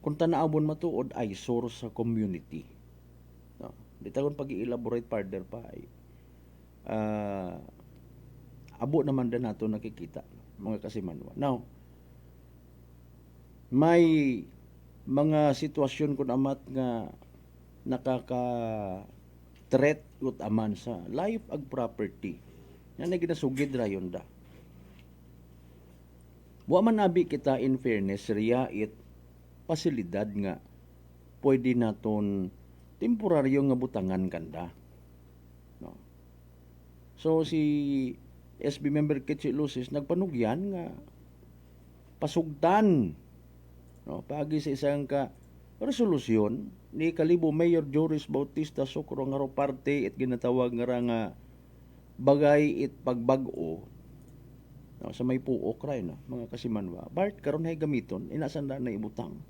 kung tanaawon matuod ay source sa community. No? Di tagon pag-i-elaborate further pa ay abo naman din nato nakikita mga kasimanwa. Now, may mga sitwasyon kun amat nga nakaka-threat ut aman sa life ag property. Yan na ginasugid rayon da. Wa man abi kita in fairness riya pasilidad nga pwede naton temporaryo nga butangan kanda. No. So si SB member Kitsi Lucis nagpanugyan nga pasugdan no, pagi sa isang resolusyon ni Kalibo Mayor Joris Bautista Socro nga parte it ginatawag nga bagay it pagbag-o no, sa may puok ray no, mga kasimanwa. Bart karon hay gamiton inasanda na ibutang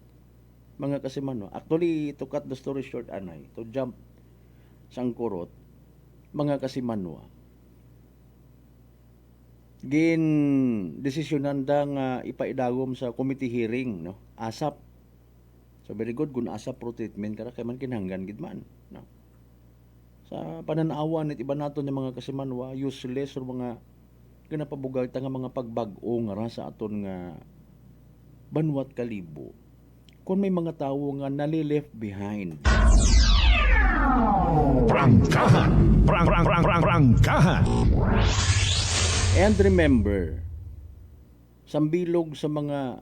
mga kasimanwa. Actually to cut the story short anay to jump sang kurot mga kasimanwa. Gin desisyonan da nga ipaidagom sa committee hearing no ASAP. So very good kung ASAP pro treatment kara kay man kinahanggan gid man no. Sa pananawan it iba naton yung mga kasimanwa useless or mga kinapabugag ta nga mga pagbag-o nga ra sa aton nga Banwat Kalibo. Kung may mga tawo nga nali-left behind. Prangkahan. And remember, sambilog sa mga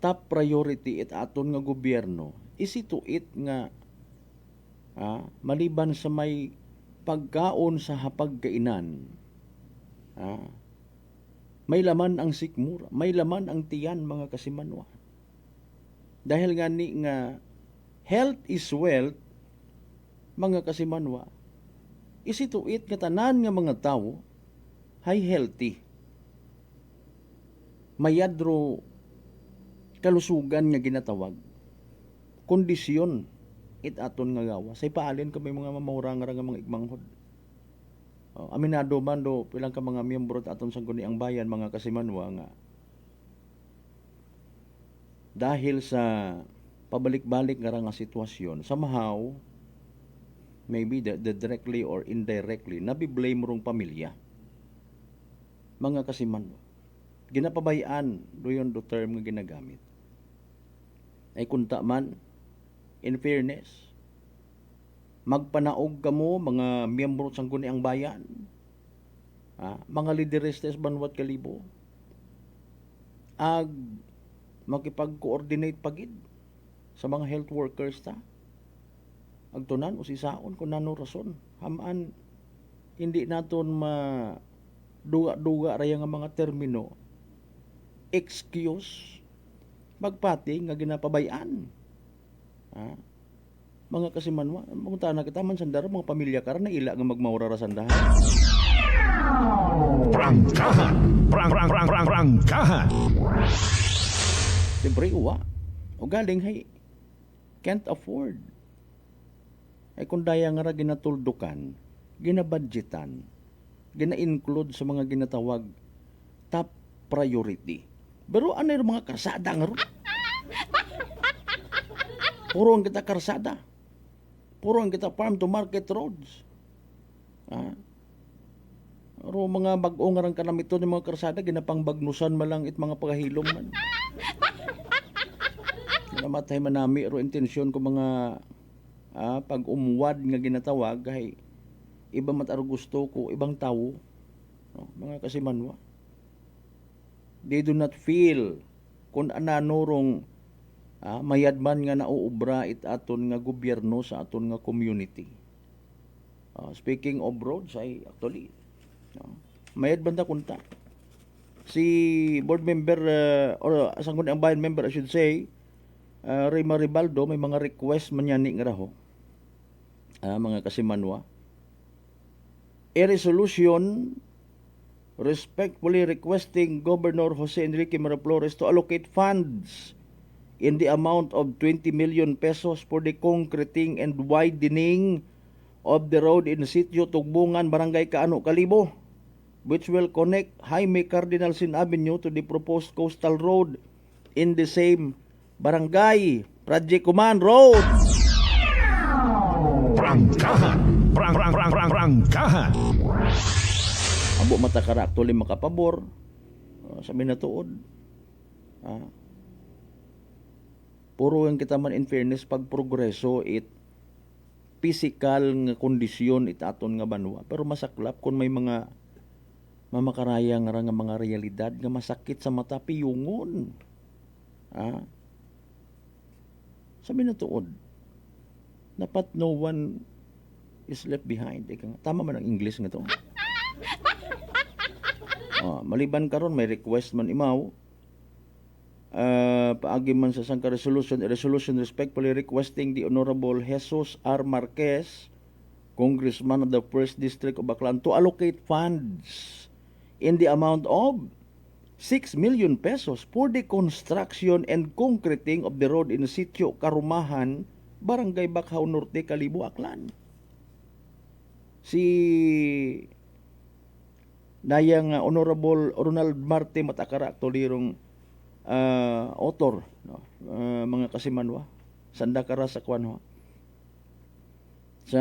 top priority it aton nga gobyerno, ito it nga maliban sa may pagkaon sa hapagkainan, may laman ang sikmura, may laman ang tiyan mga kasimanwa. Dahil nga ni nga health is wealth, mga kasimanwa, ito it nga tanan nga mga tao hay healthy. Mayadro kalusugan nga ginatawag. Kondisyon it aton nga gawa. Say paalin kami mga mamahurang nga mga igmanghod. Aminado man do pilang ka mga miyembro aton sangguni ang bayan mga kasimanwa nga dahil sa pabalik-balik nga nga sitwasyon somehow maybe the directly or indirectly nabiblame rong pamilya. Mga kasimanwa, ginapabayaan doon do term nga ginagamit. Ay kunta man, in fairness, magpanaog kamo mga miyembro sang guni ang bayan, mga lideres sa Banwat Kalibo, ag makipag-coordinate pagid sa mga health workers ta. Agtunan o sisaon kung nano rason. Hamaan, hindi naton duga-duga raya nga mga termino excuse magpati nga ginapabayaan mga kasimanwa munta na kita man sandara mga pamilya kara na ila nga magmawra ra sandahan. Prangkahan. Siyempre uwa o galing hay can't afford ay kung daya nga ra ginatuldukan ginabudgetan gina-include sa mga ginatawag top priority. Pero ano yung mga karsada nga ron? Puro ang kita karsada. Puro ang kita farm to market roads. Pero mga bag-o nga rin kanamito ng mga karsada, ginapangbagnusan malang it mga pagahilom man. Namatay manami, ro intensyon ko mga pag-umwad nga ginatawag, kay iba mataro gusto ko, ibang tao, no? Mga kasimanwa. They do not feel kung ananurong mayadman nga nauubra it aton nga gobyerno sa aton nga community. Speaking of roads, actually, mayadman ta kunta. Si board member, or ang bayan member, I should say, Ray Maribaldo, may mga request man yani nga raho. Mga kasimanwa. A resolution respectfully requesting Governor Jose Enrique Miraflores to allocate funds in the amount of 20 million pesos for the concreting and widening of the road in Sitio Tugbungan, Barangay Kaano, Kalibo, which will connect Jaime Cardinal Sin Avenue to the proposed coastal road in the same barangay. Project Kuman Road. Prangkahan. Prangkahan. Abo matakara actually makapabor. Sabi na tuod. Puro yung kita man in fairness pag progreso it physical nga kondisyon it aton nga banwa. Pero masaklap kung may mga mamakaraya nga mga realidad nga masakit sa mata piyungon. Sabi na tuod. Dapat no one is left behind. Tama man ang English nga to. Maliban karon may request man imaw. Paagi man sa sangka resolution, a resolution respectfully requesting the Honorable Jesus R. Marquez, Congressman of the 1st District of Baclan, to allocate funds in the amount of 6 million pesos for the construction and concreting of the road in Sitio Karumahan, Barangay Bakhaw Norte, Kalibo, Aklan. Si Nayang Honorable Ronald Marte Matakara, actualirong author, no? Mga kasimanwa, sandakara sa kwanwa. Sa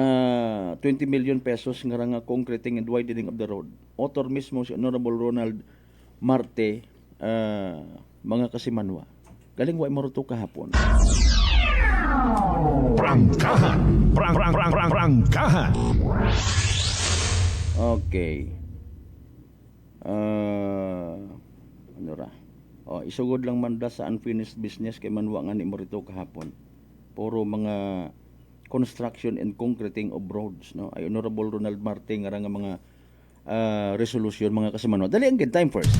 20 million pesos nga nga concreting and widening of the road. Author mismo si Honorable Ronald Marte, mga kasimanwa. Galing wa maruto kahapon. Prangkahan. Prangkahan. Okay. Ano ra? Isugod lang man da sa unfinished business kay manwa nga ni morito kahapon. Puro mga construction and concreting of roads, no? Ay Honorable Ronald Marte nga mga resolution mga kasimanwa. Dali ang time first.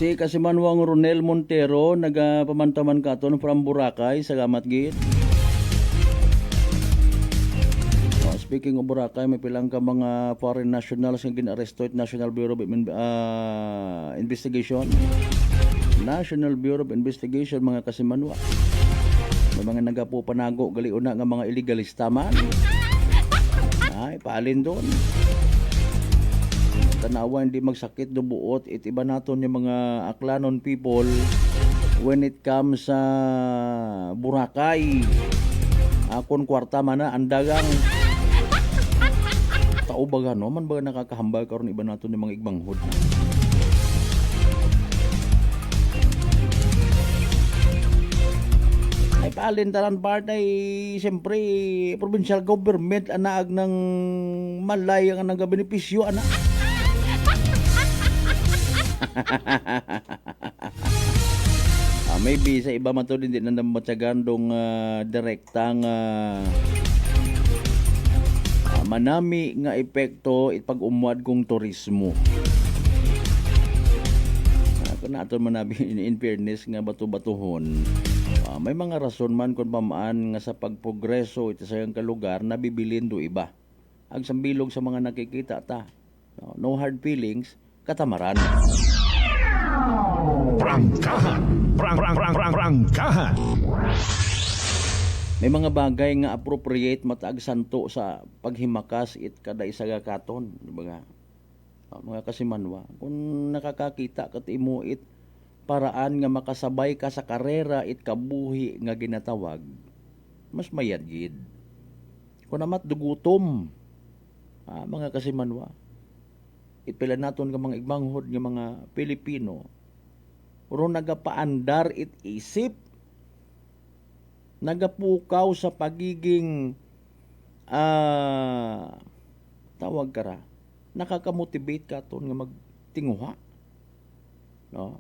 Si Kasimanwang Ronel Montero nagapamantaman katon from Boracay sa Gamat Gate. Speaking of Boracay, may pilang ka mga foreign nationals nga ginaresto at National Bureau of Investigation. National Bureau of Investigation mga Kasimanwa. May mga nagapupanago galiuna nga mga illegalista man. Ay, paalin doon. Tanawa hindi magsakit do buot it iba naton yung mga Aklanon people when it comes sa Boracay. Akon kwarta man na andagang tao baga no man baga nakakahambal karon iba naton yung mga igbanghod. Ay paalin taran part ay siyempre provincial government anaag ng malay ang nagabenepisyo ana. Maybe sa iba man to hindi na matsyagandong direktang manami nga epekto ipag-umwad kong turismo. Kung naton manabi in fairness nga bato-batuhon, may mga rason man kung pamaan nga sa pagprogreso ito sa iyang kalugar na bibilin do iba. Ang sambilog sa mga nakikita ta. No hard feelings, katamaran. Prangkahan. Prangkahan. May mga bagay nga appropriate mataag santo sa paghimakas it kada isa ka katon, di ba nga? Mga kasimanwa, kung nakakakita kat imo it paraan nga makasabay ka sa karera it kabuhi nga ginatawag, mas mayad gid. Kung namat dugutom, mga kasimanwa, ipila naton nga mga igmanghod nga mga Pilipino, uro nagapaandar it isip, nagapukaw sa pagiging tawag kara, nakakamotivate ka ton nga magtinguha, no?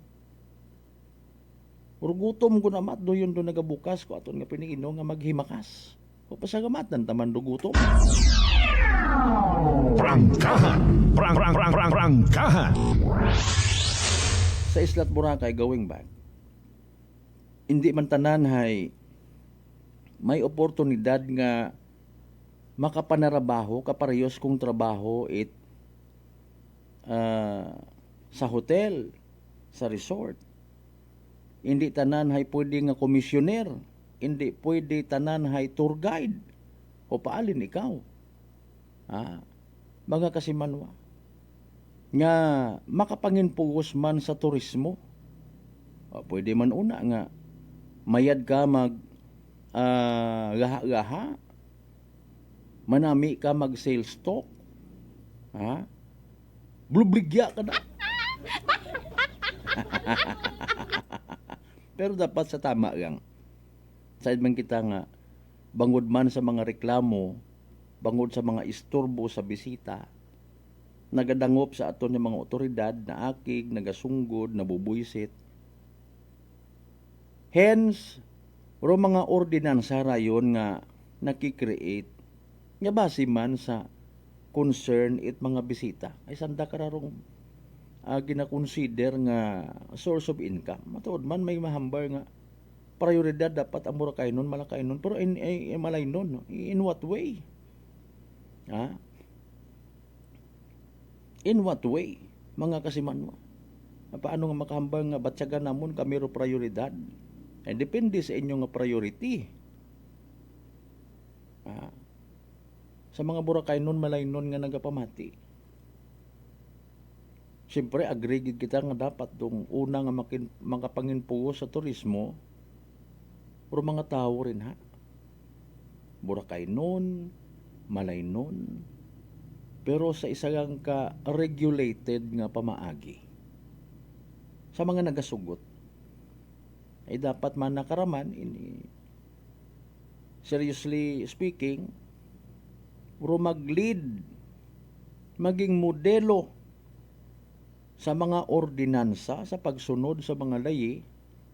Urugutom ko namat do yun do nagabukas ko aton nga piniino nga maghimakas. O pasagamatan taman dugutom. Prangkahan. Prangkahan. Sa Islat Boracay going back, hindi man tanan hay may oportunidad nga makapanarabaho kaparehos kong trabaho sa hotel, sa resort. Hindi tanan hay pwede nga komisyoner, hindi pwede tanan hay tour guide. O paalin ikaw? Mga kasimanwa, nga makapanginpugos man sa turismo. Pwede man una nga mayad ka mag gaha-gaha, manami ka mag sales talk, blubligya ka na. Pero dapat sa tama lang, side man kita nga bangod man sa mga reklamo, bangod sa mga istorbo sa bisita, nagadangop sa aton ng mga otoridad na akig, nagasunggod, nabubuysit. Hence, ro mga ordinansa rayon nga nakikreate nga base man sa concern it mga bisita. Ay sanda kararong gina-consider nga source of income. Matuod man may mahambar nga prioridad dapat ang Boracaynon, Malacaynon, pero Malaynon, in what way? In what way? Mga kasimanwa. Paano nga makahambar nga batyagan namon kami ro prioridad? Depende sa inyo nga priority. Sa mga Boracaynon, Malaynon nga nagapamati, siyempre agree kita nga dapat dong una nga makapanginpugo sa turismo pero mga tao rin Boracaynon, Malaynon, pero sa isang ka-regulated nga pamaagi. Sa mga nagasugot ay dapat man nakaraman seriously speaking, pero mag-lead, maging modelo sa mga ordinansa sa pagsunod sa mga layi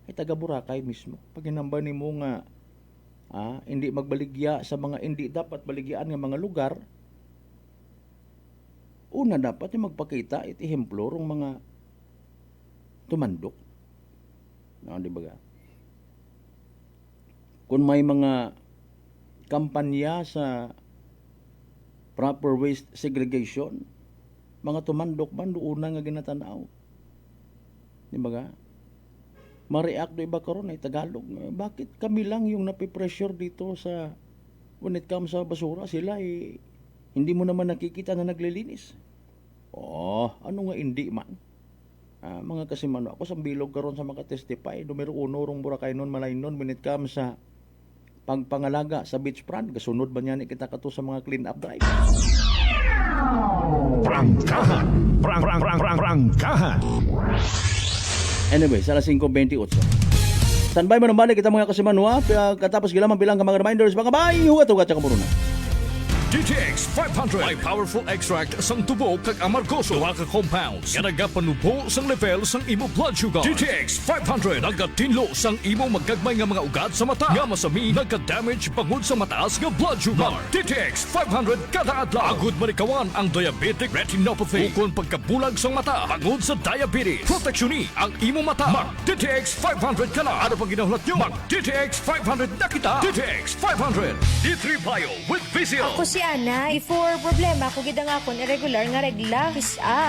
ay taga Boracay mismo. Pag hinamba nimo nga hindi magbaligya sa mga hindi dapat baligyaan nga mga lugar, una dapat magpakita it ehemplo rong mga tumandok. Di ba? Kung may mga kampanya sa proper waste segregation, mga tumandok man doon nga ginatanaw. Di ba ga? Ma-react do iba karon ay Tagalog. Bakit kami lang yung napipressure dito sa when it comes sa basura? Sila hindi mo naman nakikita na naglilinis. Ano nga hindi man? Mga kasimano, ako sa bilog karon sa makatestify, numero 1 rong Boracaynon, Malaynon when it comes sa pagpangalaga sa beachfront. Kasunod ba niya kita kato sa mga clean up drive? Prangkahan. Prangkahan. Anyway, sa alas 5:28. Standby mo naman kita mga kasimanwa. Katapos gilamang bilang ka mga reminders, mga bay, hugat-hugat sa kamuruna. DTX 500 may powerful extract sang tubo kag amargoso, duha ka compounds nga nagapanubo sang level sang imo blood sugar. DTX 500 nagatinlo sang imo magagmay nga mga ugat sa mata nga masami nagka-damage pangud sa mataas nga blood sugar. DTX 500 kada adlaw agud manikawan ang diabetic retinopathy ukon pagkabulag sang mata pangud sa diabetes. Proteksyon ang imo mata. Mag DTX 500 kana. Ano pang ginahulot nyo? Mag DTX 500 na kita. DTX 500 D3 Bio with Vizio. Ako si si Ana. Before problema ko gid ang akon irregular nga regla.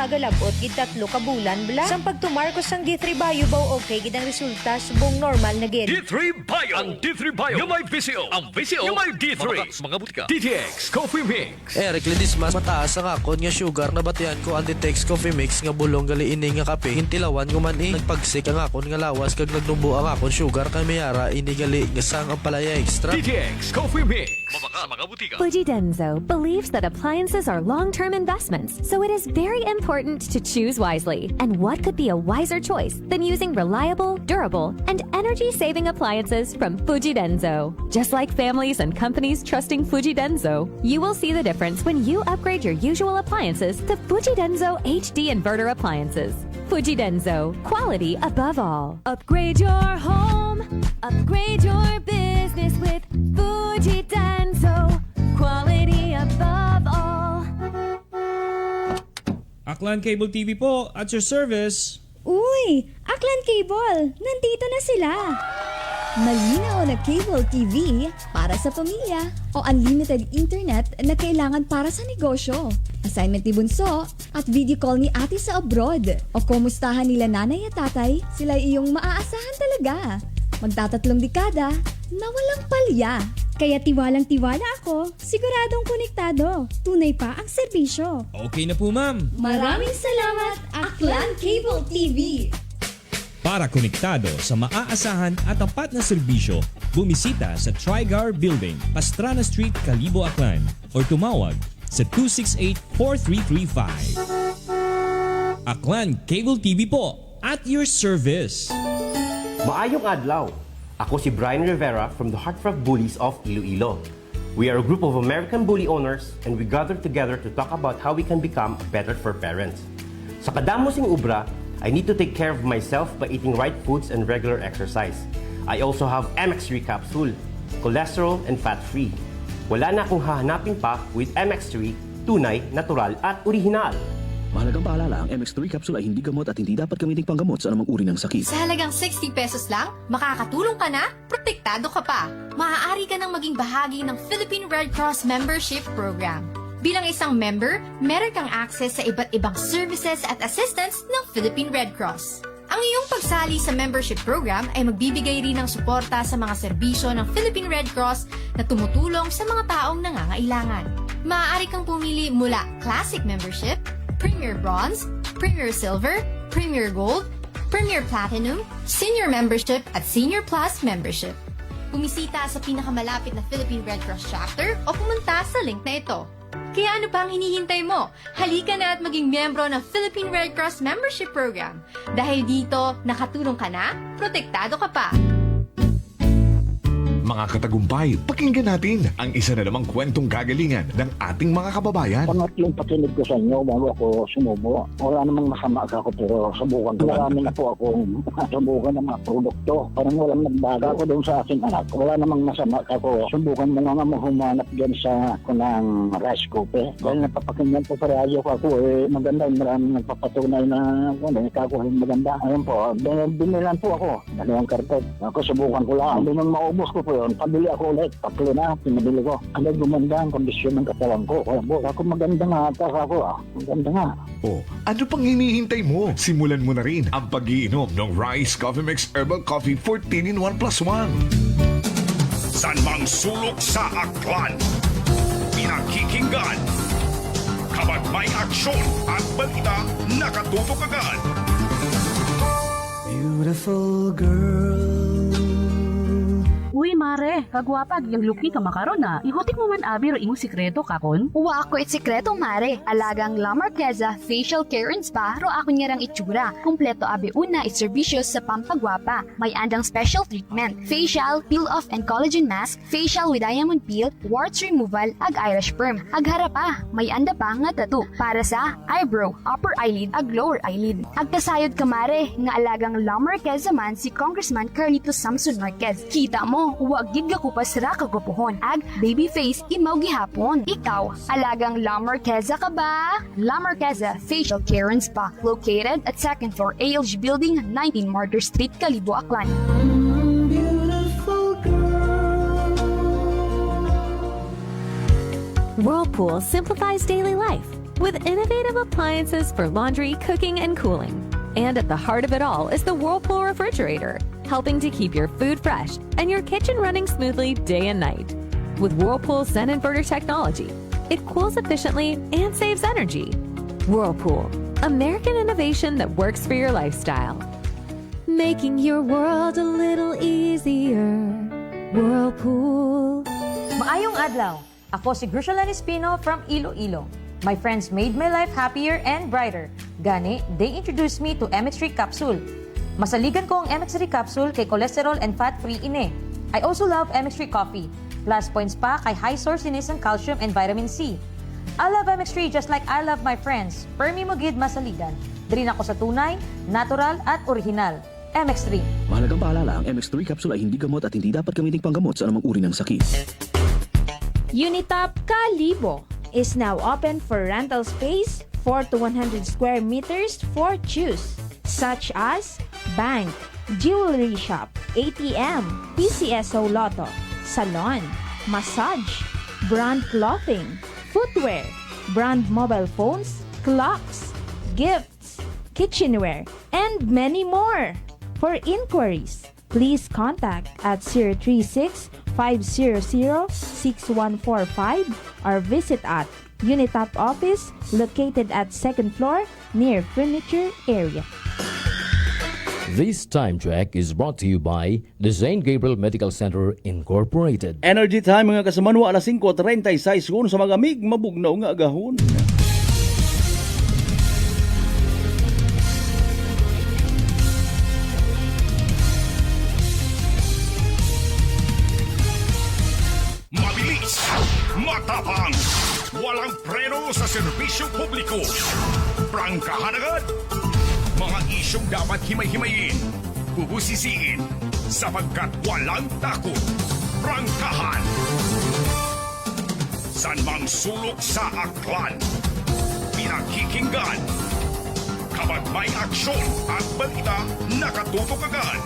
Galabot gid 3 ka bulan bla. Sang pagtumarkos sang D3 Bio baw okay gid ang resulta subong normal na gid. D3 Bio! Ang D3 Bio yung may VCO. Ang VCO yung may D3. Mga butika. DTX Coffee Mix. Eric Ledismas, mataas ang akon nga sugar na batian ko Antitex Coffee Mix nga bulong gali ini nga kape. Hintilawan ko man nagpagsik ang akon nga lawas kag nagdumbo ang akon sugar kay mayara ini gali nga sang ang palaya extra. DTX Coffee Mix. Mabaka mga butika. Fujidenzo believes that appliances are long-term investments, so it is very important to choose wisely. And what could be a wiser choice than using reliable, durable, and energy-saving appliances from Fujidenzo? Just like families and companies trusting Fujidenzo, you will see the difference when you upgrade your usual appliances to Fujidenzo HD inverter appliances. Fujidenzo, quality above all. Upgrade your home, upgrade your business with Fujidenzo, quality above all. Aklan Cable TV po, at your service. Uy! Aklan Cable! Nandito na sila! Malinaw na cable TV para sa pamilya o unlimited internet na kailangan para sa negosyo. Assignment ni Bunso at video call ni ate sa abroad. O kumustahan nila nanay at tatay, sila iyong maaasahan talaga. Magtatatlong dekada na walang palya. Kaya tiwalang-tiwala ako, siguradong konektado. Tunay pa ang serbisyo. Okay na po, ma'am. Maraming salamat, Aklan Cable TV! Para konektado sa maaasahan at tapat na serbisyo, bumisita sa Trigar Building, Pastrana Street, Calibo, Aklan or tumawag sa 268-4335. Aklan Cable TV po, at your service. Maayong adlaw. Ako si Brian Rivera from the Heartfront Bullies of Iloilo. We are a group of American bully owners and we gather together to talk about how we can become better for parents. Sa kadamosing ubra, I need to take care of myself by eating right foods and regular exercise. I also have MX3 capsule, cholesterol and fat-free. Wala na akong hahanapin pa with MX3, tunay, natural at orihinal. Mahalagang paalala, ang MX3 capsule ay hindi gamot at hindi dapat gamitin panggamot sa anumang uri ng sakit. Sa halagang 60 pesos lang, makakatulong ka na, protektado ka pa. Maaari ka nang maging bahagi ng Philippine Red Cross Membership Program. Bilang isang member, meron kang access sa iba't ibang services at assistance ng Philippine Red Cross. Ang iyong pagsali sa membership program ay magbibigay rin ng suporta sa mga serbisyo ng Philippine Red Cross na tumutulong sa mga taong nangangailangan. Maaari kang pumili mula Classic Membership, Premier Bronze, Premier Silver, Premier Gold, Premier Platinum, Senior Membership at Senior Plus Membership. Bumisita sa pinakamalapit na Philippine Red Cross chapter o pumunta sa link na ito. Kaya ano pa ang hinihintay mo? Halika na at maging miyembro ng Philippine Red Cross Membership Program. Dahil dito, nakatulong ka na, protektado ka pa. Mga katagumpay, pakinggan natin ang isa na namang kwentong kagalingan ng ating mga kababayan. Pangatlong pakinig ko sa inyo bago ako sumubo. Wala namang masama ako pero subukan ko. Marami na po akong subukan ng mga produkto. Parang walang nagbaga ako doon sa aking anak. Wala namang masama ako. Subukan mo nga humanap dyan sa kunang rice cooker. Dahil napapakinggan po sa radyo ko ako maganda. Maraming nagpapatunay na ikakuhin maganda. Ayun po, binilan po ako. 2 karton. Ako subukan ko lang. Hindi nang maubos ko po yun. Pabili ako ulit. 3 na, pinabili ko. Agad gumanda ang kondisyon ng katawan ko. Kaya po, ako maganda nga. Maganda nga. O, ano pang hinihintay mo? Simulan mo na rin ang pag-iinom ng Rice Coffee Mix Herbal Coffee 14 in 1 plus 1. San mang sulok sa Aklan? Pinakikinggan. Kapag may aksyon at balita, nakatutok agad. Beautiful girl. Uy, mare, kagwapag yung luki ka makaron na. Ihutik mo man abi ro imong sikreto kakon. Uwa ako it sikreto, mare. Alagang La Marqueza Facial Care and Spa ro ako niyarang itsura. Kompleto abi una it serbisyo sa pampagwapa. May andang special treatment. Facial, peel-off and collagen mask, facial with diamond peel, warts removal, ag eyelash perm. Ag harapa, may anda pa nga tattoo para sa eyebrow, upper eyelid, ag lower eyelid. Ag kasayod ka, mare, nga alagang La Marqueza man si Congressman Carlito Samson Marquez. Kita mo, huwag gid ko pa sira kagupuhon. Ag baby face imaw gihapon. Ikaw, alagang La Marqueza ka ba? La Marqueza Facial Care and Spa, located at 2nd floor ALG Building, 19 Martyr Street, Calibo, Aklan. Whirlpool simplifies daily life with innovative appliances for laundry, cooking, and cooling. And at the heart of it all is the Whirlpool refrigerator, helping to keep your food fresh and your kitchen running smoothly day and night. With Whirlpool's Zen inverter technology, it cools efficiently and saves energy. Whirlpool, American innovation that works for your lifestyle. Making your world a little easier. Whirlpool. Maayong adlaw. Ako si Grushalan Espino from Iloilo. My friends made my life happier and brighter. Gani, they introduced me to MX3 capsule. Masaligan ko ang MX3 capsule kay cholesterol and fat-free ine. I also love MX3 coffee. Plus points pa kay high source inis ng calcium and vitamin C. I love MX3 just like I love my friends. Permi mo gid masaligan. Diri ako sa tunay, natural at original. MX3. Mahalagang paalala, ang MX3 capsule ay hindi gamot at hindi dapat gamiting panggamot sa anumang uri ng sakit. Unitop Kalibo is now open for rental space 4 to 100 square meters for choose, such as bank, jewelry shop, ATM, PCSO Lotto, salon, massage, brand clothing, footwear, brand mobile phones, clocks, gifts, kitchenware, and many more. For inquiries, please contact at 036-500-6145 or visit at Unitop office located at 2nd floor near furniture area. This time check is brought to you by the St. Gabriel Medical Center Incorporated. Energy time mga kasamanwa, alas 5:36 sa mga amig mabugnaw nga agahon. Mabilis, matapang, walang preno sa serbisyo publiko. Prangkahan agad. Mga isyong dapat himay-himayin, bubusisiin, sapagkat walang takot. Prangkahan. San mang sulok sa aklan, pinakikinggan. Kapag may aksyon at balita, nakatutok agad.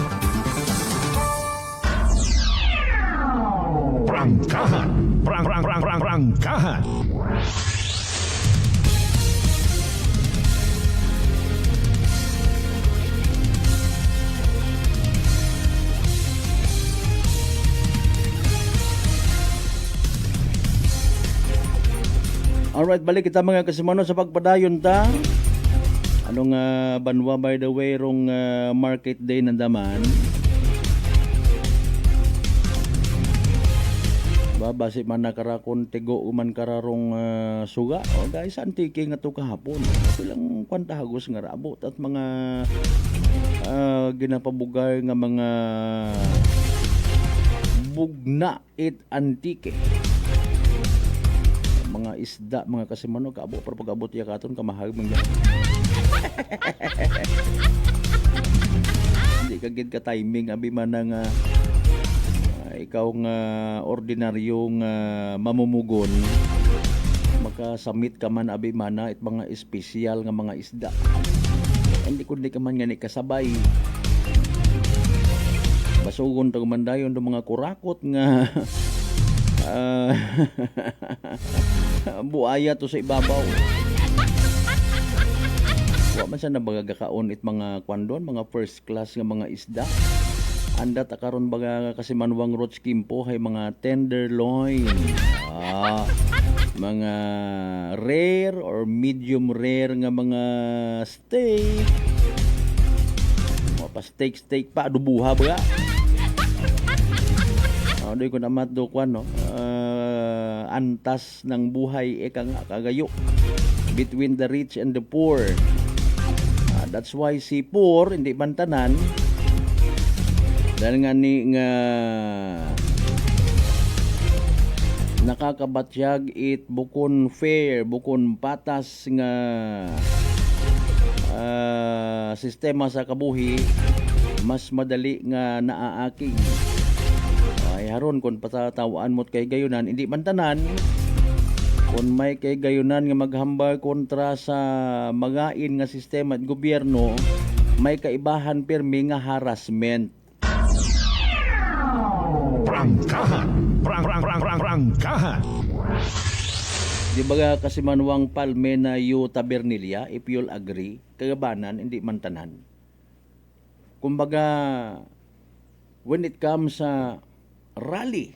Prangkahan. Prangkahan. Alright, balik kita mga kasimano sa pagpadayon ta. Anong banwa by the way rong market day nandaman. Babasi man nakarakon tigo uman kararong suga. O guys, antiki nga to kahapon. Silang kwantahagos nga rabot at mga ginapabugay nga mga bugna it antike. Mga isda, mga kasimano, kaabo para pag-abot ya katon kamahag mga. Hindi kagid ka timing abi man nga ikaw nga ordinaryong mamumugon makasamit ka man abi mana it mga espesyal nga mga isda. Hindi kundi ka man nga ni kasabay. Basugon to mandayon do mga kurakot nga buaya to sa ibabaw. Wa man sa nabagakaon it mga kwandon, mga first class nga mga isda. Anda ta karon baga kasi manuwang roach kimpo hay mga tenderloin. Mga rare or medium rare nga mga steak. Mga pa steak pa dubuha baga. Doy ko namat do kwan no. Antas ng buhay kagayo between the rich and the poor. That's why si poor hindi bantanan dahil nga ni nga nakakabatyag it bukon fair, bukon patas nga sistema sa kabuhi, mas madali nga naaaki. Ay haron kung patatawaan mo't kay gayunan hindi man tanan kung may kay gayunan nga maghambal kontra sa magain nga sistema at gobyerno, may kaibahan pirmi nga harassment. Prangkahan. Prangkahan. Di ba kasi manuang palme na yu tabernilia, if you'll agree, kagabanan, hindi man tanan. Kumbaga, when it comes sa rally,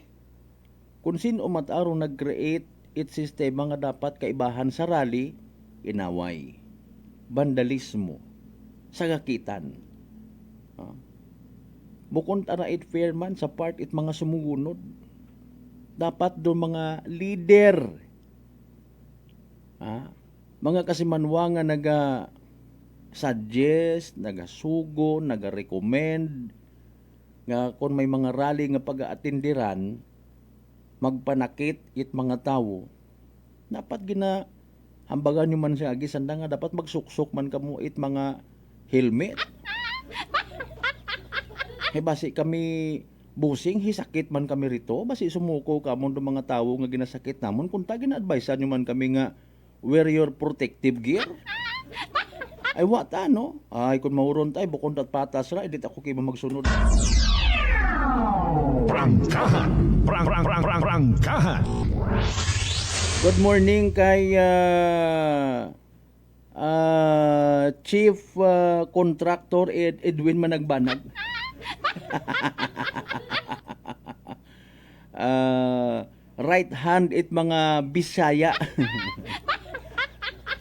kung sino mataro nag-create it sistema nga dapat kaibahan sa rally, inaway, vandalismo, sagakitan. Bukod tara it fair man sa part it mga sumugunod. Dapat do mga leader, mga kasimanwa nga naga-suggest, naga-sugo, naga-recommend, nga kung may mga rally nga pag-aatindiran, magpanakit it mga tao, dapat hambagan nyo man siya, gisanda nga dapat magsuksok man kamo it mga helmet. Basi kami busing, hisakit man kami rito, basi sumuko kamo do mga tao nga ginasakit namon, kung ta gina-advise nyo man kami nga wear your protective gear. Ay wata no? Ay kung mauron tayo, bukod at patas ra, edit ako kayo magsunod. Prangkahan. Prangkahan. Good morning kay Chief Contractor Edwin Managbanag. Right hand it mga Bisaya.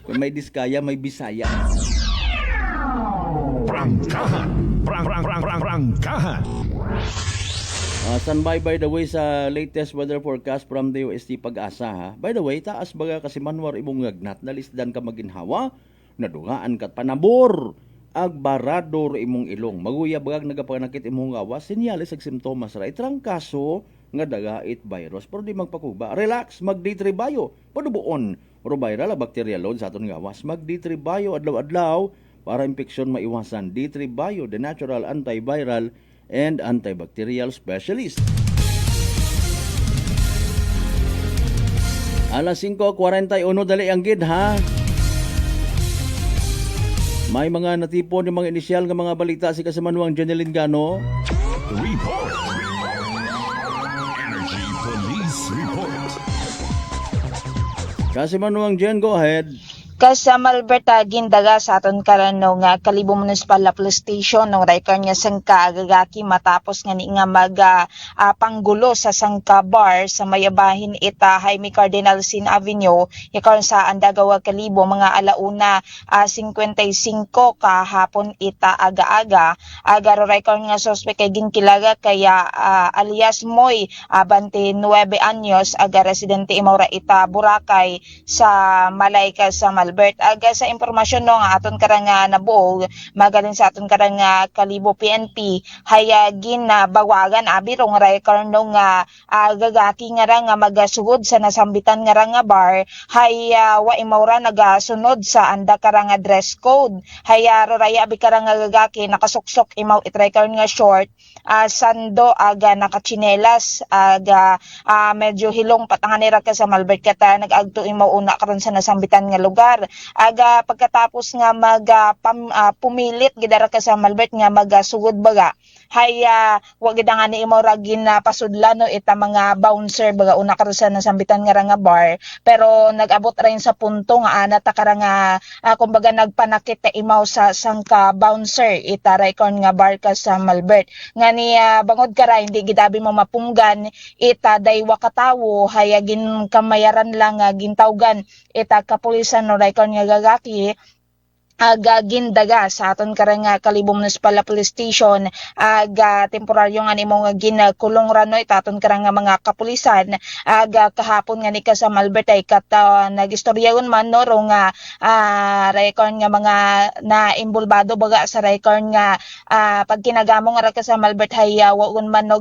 Kung may Diskaya, may Bisaya. Prangkahan. Prangkahan. Standby by the way sa latest weather forecast from the UST Pag-asa ha. By the way, taas baga kasi manwar imong ngagnat, nalisdan ka maginhawa, nadungaan kat panabor, agbarador imong ilong. Maguya bagag nagapanakit imong gawas, sinyalis ag simptomas ra. Itrang kaso nga dagait virus. Pero di magpakuba. Relax, mag-D3 bio. Padubuon, or viral bacterial load sa aton gawas. Mag-D3 bio adlaw-adlaw para infeksyon maiwasan. D3 bio, the natural antiviral and antibacterial specialist. Alas 5:41 dali ang gid ha. May mga natipon ng mga inisyal ng mga balita si Kasamanuang Janeline Gano. Report. Energy Police Report. Kasamanuang Jen, go ahead. Kasamalberta gindaga sa aton karano nga Kalibo Municipal Police Station ng Raikar nga sangka agagaki matapos nga ni nga panggulo sa sangka bar sa mayabahin ita Jaime Cardinal Sin Avenue yakon sa Andagawa Kalibo mga alauna 55 kahapon ita aga-aga agaro Raikar nga suspect kay ginkilaga kaya alias Moy 29 anyos aga residente Imaura ita Boracay sa Malayka sa Albert. Aga sa impormasyon no nga aton karang nabuog magaling sa aton karang Kalibo PNP hayagin na bawagan abi rong record no nga gagaki nga ra nga magasugod sa nasambitan nga ra nga bar haya wa imaura nagasunod sa anda karang dress code haya raya abi karang gagaki nakasuksok imaw it record nga short sando aga nakachinelas aga medyo hilong patanganira ka sa Malbert kata nagagto imaw una karon sa nasambitan nga lugar. Aga pagkatapos nga pumilit gidara ka sa Malbert nga magasugod baga haya wag gid nga ni imo ra ginapasudlan no ita mga bouncer baga una karon sa nasambitan nga nga bar pero nag-abot rin sa punto nga ana ta kara nga kumbaga nagpanakit ta imaw sa sangka bouncer ita raykon nga bar ka sa Malbert nga ni bangod kara hindi gidabi mo mapunggan ita daywa ka tawo haya gin kamayaran lang gintawgan ita kapulisan no raykon nga gagaki aga gindaga sa aton karang Kalibo Municipal Police Station aga temporaryo nga nimo nga ginakulong rano itaton karang mga kapulisan aga kahapon nga ni ka sa Malbert ay kata nagistoryagon man no ro nga record nga mga na imbulbado baga sa record nga pag kinagamo nga ka sa Malbert haya waon man no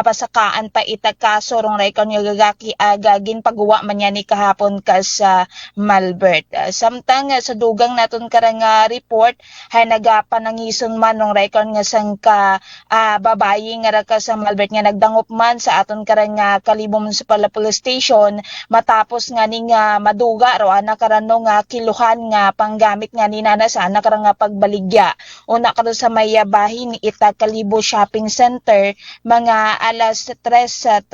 pasakaan pa ita kaso rong record nga gagaki aga ginpagawa man niya ni kahapon ka sa Malbert samtang sa dugang naton aton karang report hay nagapanangison man ng record nga sang ka babayi nga ra ka sa Malbert nga nagdangop man sa aton karang Kalibo Municipal Police Station matapos nga ning maduga ro ana karano nga kiluhan nga panggamit nga ni nana sa ana karang pagbaligya. Una karon sa may bahin ita Kalibo Shopping Center mga alas 3:30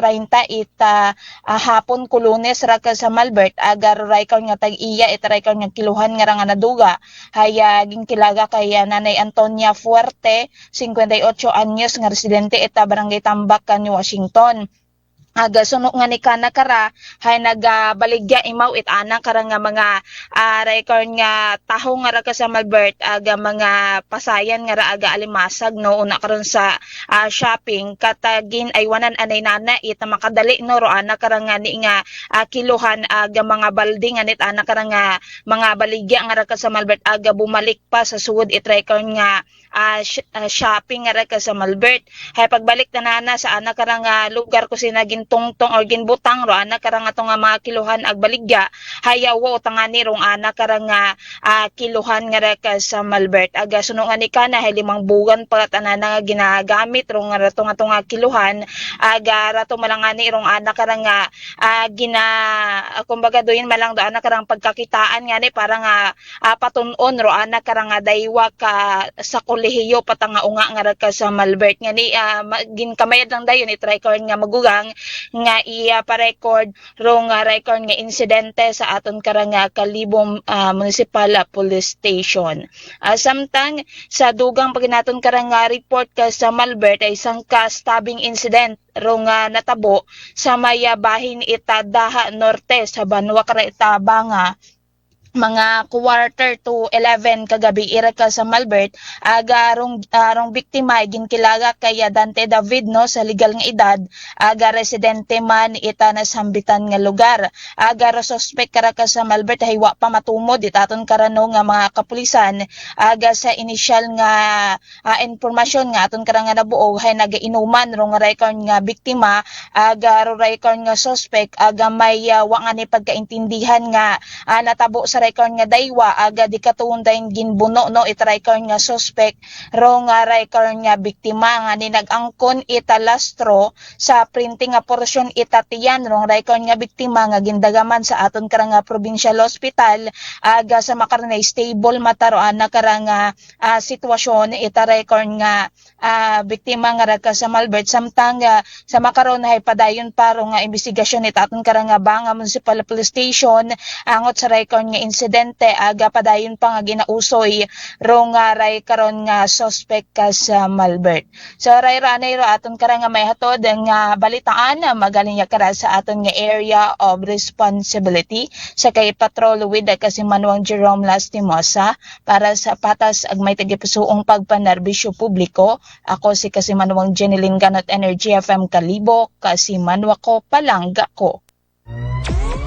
ita hapon Lunes ra ka sa Malbert agar raykon nga tag-iya ita raykon nga kiluhan nga ra nga naduga haya ginkilaga kay Nanay Antonia Fuerte 58 anyos nga residente ita Barangay Tambak kan Washington. Aga suno nga ni kana kara hay nagabaligya imaw it ana kara nga mga record nga taho nga ra ka sa Malbert aga mga pasayan nga ra aga alimasag no una karon sa shopping katagin ay wanan anay nana ita makadali no ro ana kara nga ni nga kiluhan aga mga balde nga nit ana kara nga mga baligya nga ra ka sa Malbert aga bumalik pa sa suod it record nga shopping nga ra ka sa Malbert hay pagbalik na nana sa ana kara nga lugar ko sinagin tungtong or ginbutang ro ana karang ato nga mga kiluhan ag baligya hayawo tangani rong ana karang kiluhan nga ra ka sa Malbert aga suno nga ni kana hay 5 buwan pa tanan nga ginagamit rong rato nga kiluhan aga rato malangani rong ana karang kumbaga doyin malang do ana karang pagkakitaan nga ni para nga patun-on ro ana karang daywa ka sa kolehiyo patanga unga nga ra ka sa Malbert nga ni ginkamayad lang dayon i-try ko nga magugang nga iya pa-record ro nga record nga insidente sa aton karang Kalibo Municipal Police Station. Samtang sa dugang paginaton karang report ka sa Malbert ay isang ka-stabbing incident ro nga natabo sa may bahin ita Daha Norte sa Banwa kara ita Banga mga 10:45 kagabi ira ka sa Malbert aga rong biktima ginkilaga kay Dante David no sa legal nga edad aga residente man ita na sambitan nga lugar aga suspect kara ka sa Malbert haywa pa matumod itaton karano nga mga kapulisan aga sa initial nga informasyon nga aton kara nga nabuo hay nagainuman rong record nga biktima aga record nga suspect aga may wa nga ni pagkaintindihan nga natabo sa record nga daywa aga di katuundayn ginbuno no it record nga suspect ro nga record nga biktima nga ni nagangkon ita lastro sa printing nga porsyon ita tiyan rong record nga biktima nga gindagaman sa aton karang provincial hospital aga sa makarnay stable mataroan na karang sitwasyon ita record nga biktima nga ra ka sa Malbert samtang sa makaron hay padayon pa ro nga investigasyon ita aton karang Banga Municipal Police Station angot sa record nga insidente aga padayon pa nga ginausoy ro nga ray karon nga suspect ka sa Malbert. So ray ranay ro aton karang may hatod nga balitaan magaling ya kara sa aton nga area of responsibility sa kay patrol with kasi Manuang Jerome Lastimosa para sa patas ag may tagipusoong pagpanerbisyo publiko. Ako si kasi Manuang Jeneline Ganot Energy FM Kalibo kasi Manwa ko palangga ko.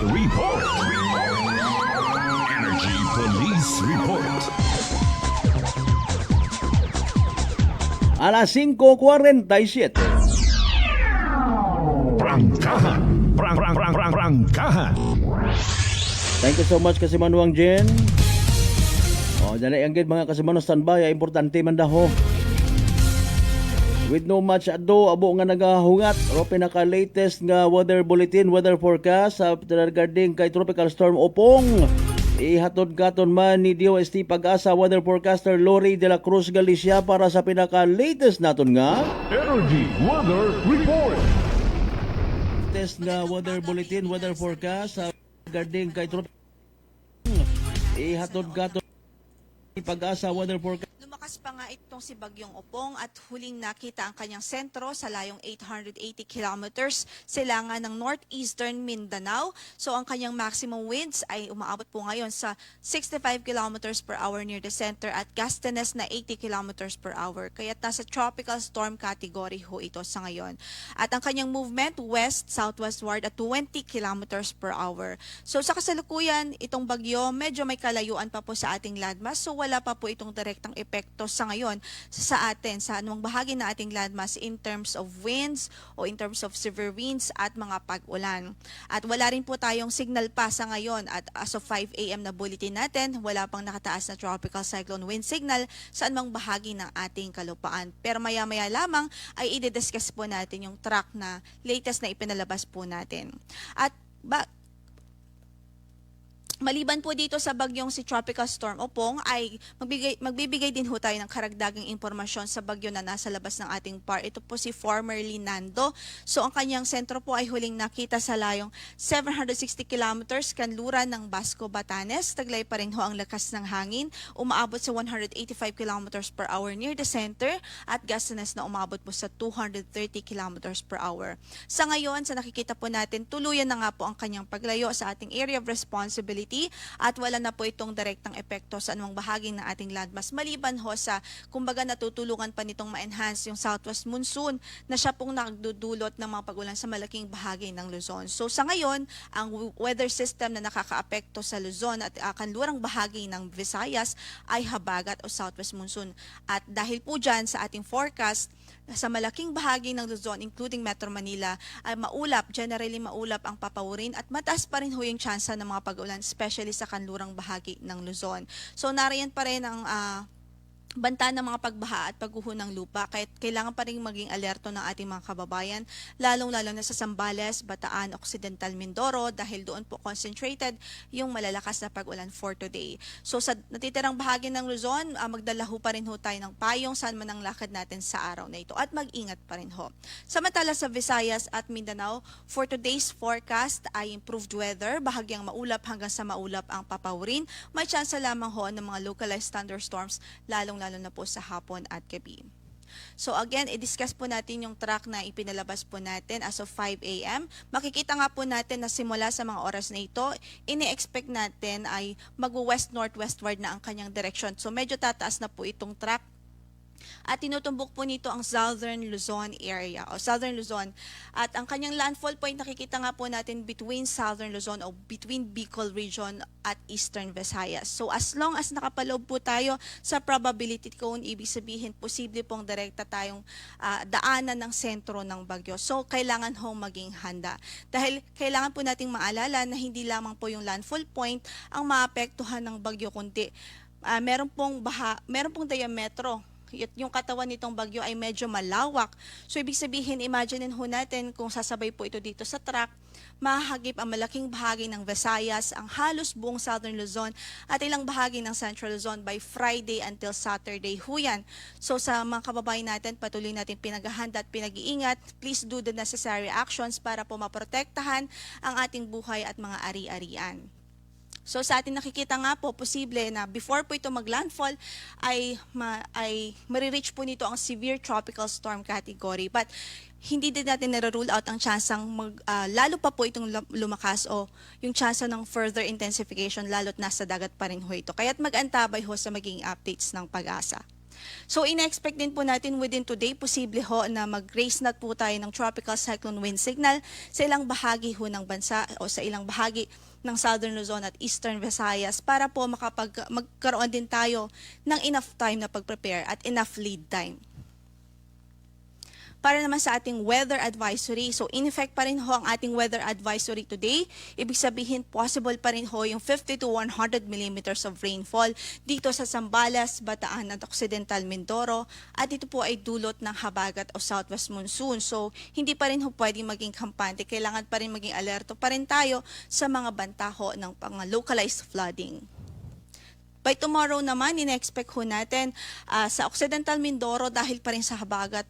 Report. Energy Police Report. Alas 5:47. Prangkahan. Prangkahan. Thank you so much kasi Manuang Jen. Dali ang gid mga kasimano standby importante man daw. With no much ado, abo nga nagahungat o pinaka-latest nga weather bulletin, weather forecast regarding kay Tropical Storm Opong. Ihatod katon man ni DOST Pag-asa weather forecaster Lori de la Cruz Galicia para sa pinaka-latest naton nga Energy Weather Report. Latest nga weather bulletin, weather forecast regarding kay Tropical Ihatod katon Pag-asa weather forecast. Lumakas pa nga itong si Bagyong Opong at huling nakita ang kanyang sentro sa layong 880 kilometers silangan ng northeastern Mindanao. So ang kanyang maximum winds ay umaabot po ngayon sa 65 kilometers per hour near the center at gustiness na 80 kilometers per hour. Kaya nasa tropical storm category ho ito sa ngayon. At ang kanyang movement west-southwestward at 20 kilometers per hour. So sa kasalukuyan, itong bagyo medyo may kalayuan pa po sa ating landmass. So wala pa po itong direktang epekto sa ngayon ngayon sa atin, sa anumang bahagi na ating landmass in terms of winds o in terms of severe winds at mga pag-ulan. At wala rin po tayong signal pa sa ngayon at as of 5 a.m. na bulletin natin, wala pang nakataas na tropical cyclone wind signal sa anumang bahagi ng ating kalupaan. Pero maya-maya lamang ay i-discuss po natin yung track na latest na ipinalabas po natin. At maliban po dito sa bagyong si Tropical Storm Opong ay magbibigay din ho tayo ng karagdagang impormasyon sa bagyo na nasa labas ng ating PAR. Ito po si formerly Nando. So ang kanyang sentro po ay huling nakita sa layong 760 kilometers kanluran ng Basco, Batanes. Taglay pa rin ho ang lakas ng hangin. Umaabot sa 185 kilometers per hour near the center at gasanes na umabot po sa 230 kilometers per hour. Sa ngayon, sa nakikita po natin, tuluyan na nga po ang kanyang paglayo sa ating area of responsibility at wala na po itong direktang epekto sa anumang bahagi ng ating landmass. Maliban ho sa, kumbaga natutulungan pa nitong ma-enhance yung southwest monsoon na siya pong nagdudulot ng mga pag-ulan sa malaking bahagi ng Luzon. So sa ngayon, ang weather system na nakakaapekto sa Luzon at kanlurang bahagi ng Visayas ay habagat o southwest monsoon. At dahil po dyan sa ating forecast, sa malaking bahagi ng Luzon, including Metro Manila, ay generally maulap ang papawurin at mataas pa rin ho yung tsansa ng mga pag-ulan, especially sa kanlurang bahagi ng Luzon. So nariyan pa rin ang banta ng mga pagbaha at pagguho ng lupa, kaya kailangan pa rin maging alerto ng ating mga kababayan, lalong-lalo na sa Zambales, Bataan, Occidental Mindoro, dahil doon po concentrated yung malalakas na pag-ulan for today. So sa natitirang bahagi ng Luzon, magdala ho pa rin ho tayo ng payong saan man ang lakad natin sa araw na ito at mag-ingat pa rin ho. Samantala sa Visayas at Mindanao, for today's forecast ay improved weather, bahagyang maulap hanggang sa maulap ang papawurin. May tsansa lamang ho ng mga localized thunderstorms, lalo na po sa hapon at gabi. So again, i-discuss po natin yung track na ipinalabas po natin as of 5 a.m. Makikita nga po natin na simula sa mga oras na ito, ini-expect natin ay mag-west-northwestward na ang kanyang direction. So medyo tataas na po itong track. At tinutumbok po nito ang Southern Luzon area o Southern Luzon. At ang kanyang landfall point nakikita nga po natin between Southern Luzon o between Bicol region at Eastern Visayas. So as long as nakapaloob po tayo sa probability cone, ibig sabihin posible pong direkta tayong daanan ng sentro ng bagyo. So kailangan hong maging handa. Dahil kailangan po nating maalala na hindi lamang po yung landfall point ang maapektuhan ng bagyo, kundi meron pong diametro. Yung katawan nitong bagyo ay medyo malawak. So ibig sabihin, imaginein ho natin kung sasabay po ito dito sa track, mahagip ang malaking bahagi ng Visayas, ang halos buong Southern Luzon at ilang bahagi ng Central Luzon by Friday until Saturday ho yan. So sa mga kababayan natin, patuloy natin pinaghahanda at pinag-iingat. Please do the necessary actions para po maprotektahan ang ating buhay at mga ari-arian. So sa atin nakikita nga po, posible na before po ito maglandfall ay marireach po nito ang severe tropical storm category. But hindi din natin nare-rule out ang tsansang lalo pa po itong lumakas o yung tsansa ng further intensification lalo't nasa dagat pa rin ho ito. Kaya't mag-antabay ho sa magiging updates ng Pag-asa. So ina-expect din po natin within today, posible ho na mag-raise na po tayo ng tropical cyclone wind signal sa ilang bahagi ho ng bansa o sa ilang bahagi ng Southern Luzon at Eastern Visayas para po magkaroon din tayo ng enough time na pag-prepare at enough lead time. Para naman sa ating weather advisory, so in effect pa rin ho ang ating weather advisory today. Ibig sabihin, possible pa rin ho yung 50 to 100 millimeters of rainfall dito sa Zambales, Bataan at Occidental Mindoro. At ito po ay dulot ng habagat o southwest monsoon. So hindi pa rin ho pwedeng maging kampante. Kailangan pa rin maging alerto pa rin tayo sa mga banta ho ng localized flooding. By tomorrow naman, ina-expect ho natin sa Occidental Mindoro dahil pa rin sa habagat,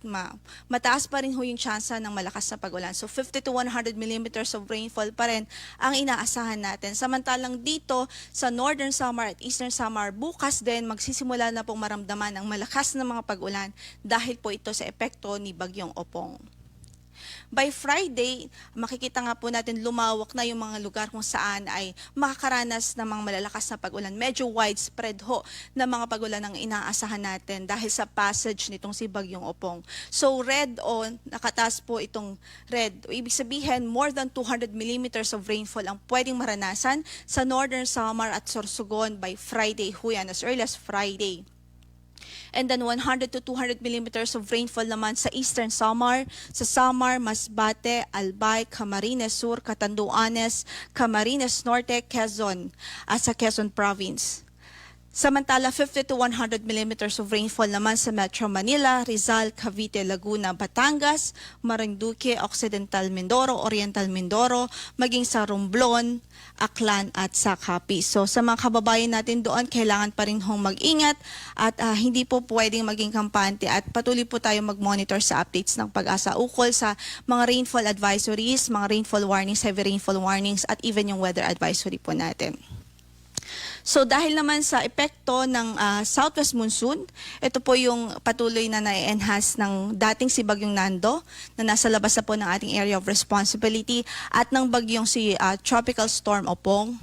mataas pa rin ho yung tsansa ng malakas na pag-ulan. So 50 to 100 millimeters of rainfall pa rin ang inaasahan natin. Samantalang dito sa Northern Samar at Eastern Samar, bukas din magsisimula na pong maramdaman ang malakas na mga pag-ulan dahil po ito sa epekto ni Bagyong Opong. By Friday, makikita nga po natin lumawak na yung mga lugar kung saan ay makakaranas ng mga malalakas na pag-ulan. Medyo widespread ho na mga pag-ulan ang inaasahan natin dahil sa passage nitong si Bagyong Opong. So red o nakataas po itong red. Ibig sabihin, more than 200 millimeters of rainfall ang pwedeng maranasan sa Northern Samar at Sorsogon by Friday ho yan, as early as Friday. And then 100 to 200 millimeters of rainfall naman sa Eastern Samar, sa Samar, Masbate, Albay, Camarines Sur, Catanduanes, Camarines Norte, Quezon, sa Quezon Province. Samantala, 50 to 100 millimeters of rainfall naman sa Metro Manila, Rizal, Cavite, Laguna, Batangas, Marinduque, Occidental Mindoro, Oriental Mindoro, maging sa Romblon, Aklan at sa Capiz. So sa mga kababayan natin doon, kailangan pa rin hong mag-ingat at hindi po pwedeng maging kampante at patuloy po tayo mag-monitor sa updates ng Pag-asa ukol sa mga rainfall advisories, mga rainfall warnings, heavy rainfall warnings at even yung weather advisory po natin. So dahil naman sa epekto ng southwest monsoon, ito po yung patuloy na na-enhance ng dating si Bagyong Nando na nasa labas na po ng ating area of responsibility at ng bagyong si Tropical Storm Opong.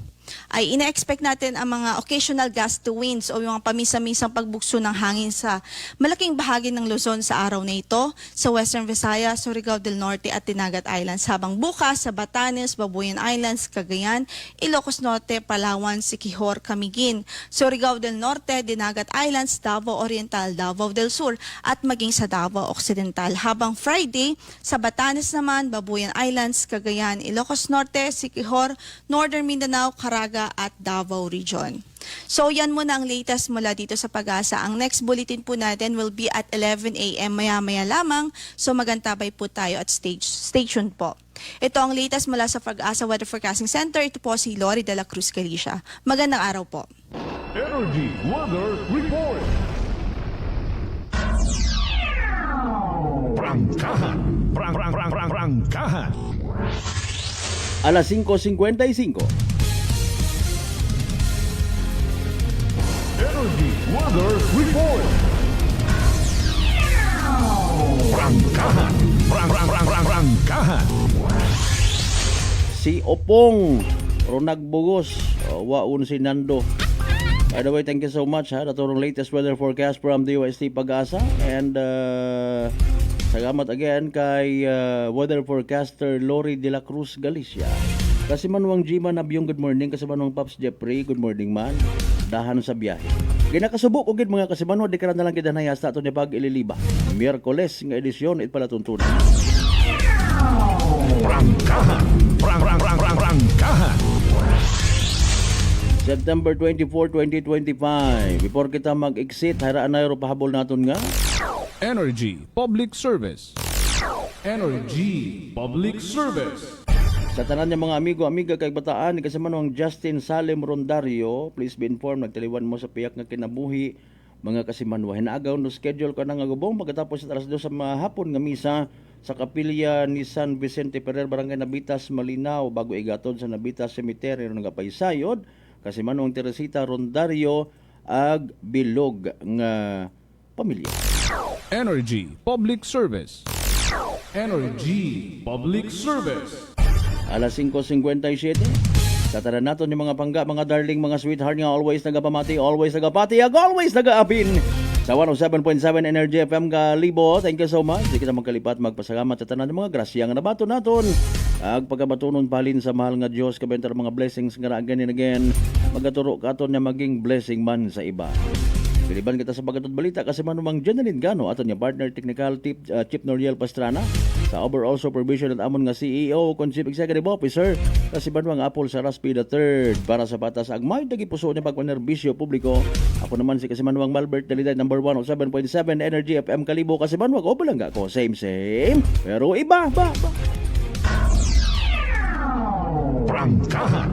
Ay ina-expect natin ang mga occasional gusty winds o yung mga pamisa-misang pagbugso ng hangin sa malaking bahagi ng Luzon sa araw na ito, sa Western Visayas, Surigao del Norte at Dinagat Islands. Habang bukas sa Batanes, Babuyan Islands, Cagayan, Ilocos Norte, Palawan, Siquijor, Camiguin, Surigao del Norte, Dinagat Islands, Davao Oriental, Davao del Sur at maging sa Davao Occidental. Habang Friday, sa Batanes naman, Babuyan Islands, Cagayan, Ilocos Norte, Siquijor, Northern Mindanao, Caraga at Davao Region. So yan muna ang latest mula dito sa Pag-asa. Ang next bulletin po natin will be at 11 a.m. maya-maya lamang. So magantabay po tayo at stay tuned po. Ito ang latest mula sa Pag-asa Weather Forecasting Center. Ito po si Lori de la Cruz Galicia. Magandang araw po. Energy Weather Report. Prangkahan. Prangkahan. Alas 5:55. Energy Weather Report. Prangkahan. Prangkahan. Si Opong Ronagbugos, waun si Nando. By the way, thank you so much ha. Naturong latest weather forecast from the UST Pag-asa. And salamat again kay weather forecaster Lori de la Cruz Galicia. Kasi manuang Gima Nabyong, good morning. Kasi manuang Pops Jeffrey, good morning man. Dahan sa biyahe. Ginakasubok ugid mga kasimanwa, di ka na lang kidanayas na ito ni Pag Ililiba. Miyerkules nga edisyon, it pala tuntunan. Prangkahan. Prangkahan. September 24, 2025. Before kita mag-exit, haraan na yung pahabol natin nga. Energy Public Service. Energy Public Service. Sa tanan niya mga amigo-amiga kay bataan, ni kasama ng Justin Salem Rondario, please be informed, nagtiliwan mo sa piyak nga kinabuhi, mga kasimanwa. Hinaagaw no schedule ka na nga gubong, pagkatapos sa alas 2 sa hapon nga misa sa kapilya ni San Vicente Ferrer, Barangay Nabitas, Malinaw, bago igatod sa Nabitas Cemetery ng Paysayod, kasimanwang Teresita Rondario, ag bilog nga pamilya. Energy Public Service. Energy Public Service. Alas 5:57. Tatanan nato ni mga pangga, mga darling, mga sweetheart nga always nagapamati, always nagapati, ag always nagaapin. Sa 107.7 Energy FM Kalibo, thank you so much. Di kita magkalipat, magpasalamat sa tanan ng mga grasya nga nabato naton. Ag pagkabatunon palin sa mahal nga Dios, kabentar mga blessings nga again and again. Magaturo katon na maging blessing man sa iba. Piliban kita sa Bagatod Balita kasi manumang Jeneline Gano aton niya partner technical Chip Noriel Pastrana sa overall supervision at amon nga CEO kon Chief Executive Officer kasi banwang Apple sa Raspi III para sa patas agmay dagi puso ni pagpanerbisyo publiko. Ako naman si kasi manwang Malbert Daliday number 1 of 7.7 Energy FM Kalibo kasi banwang o lang ako same pero iba ba. Prangkahan.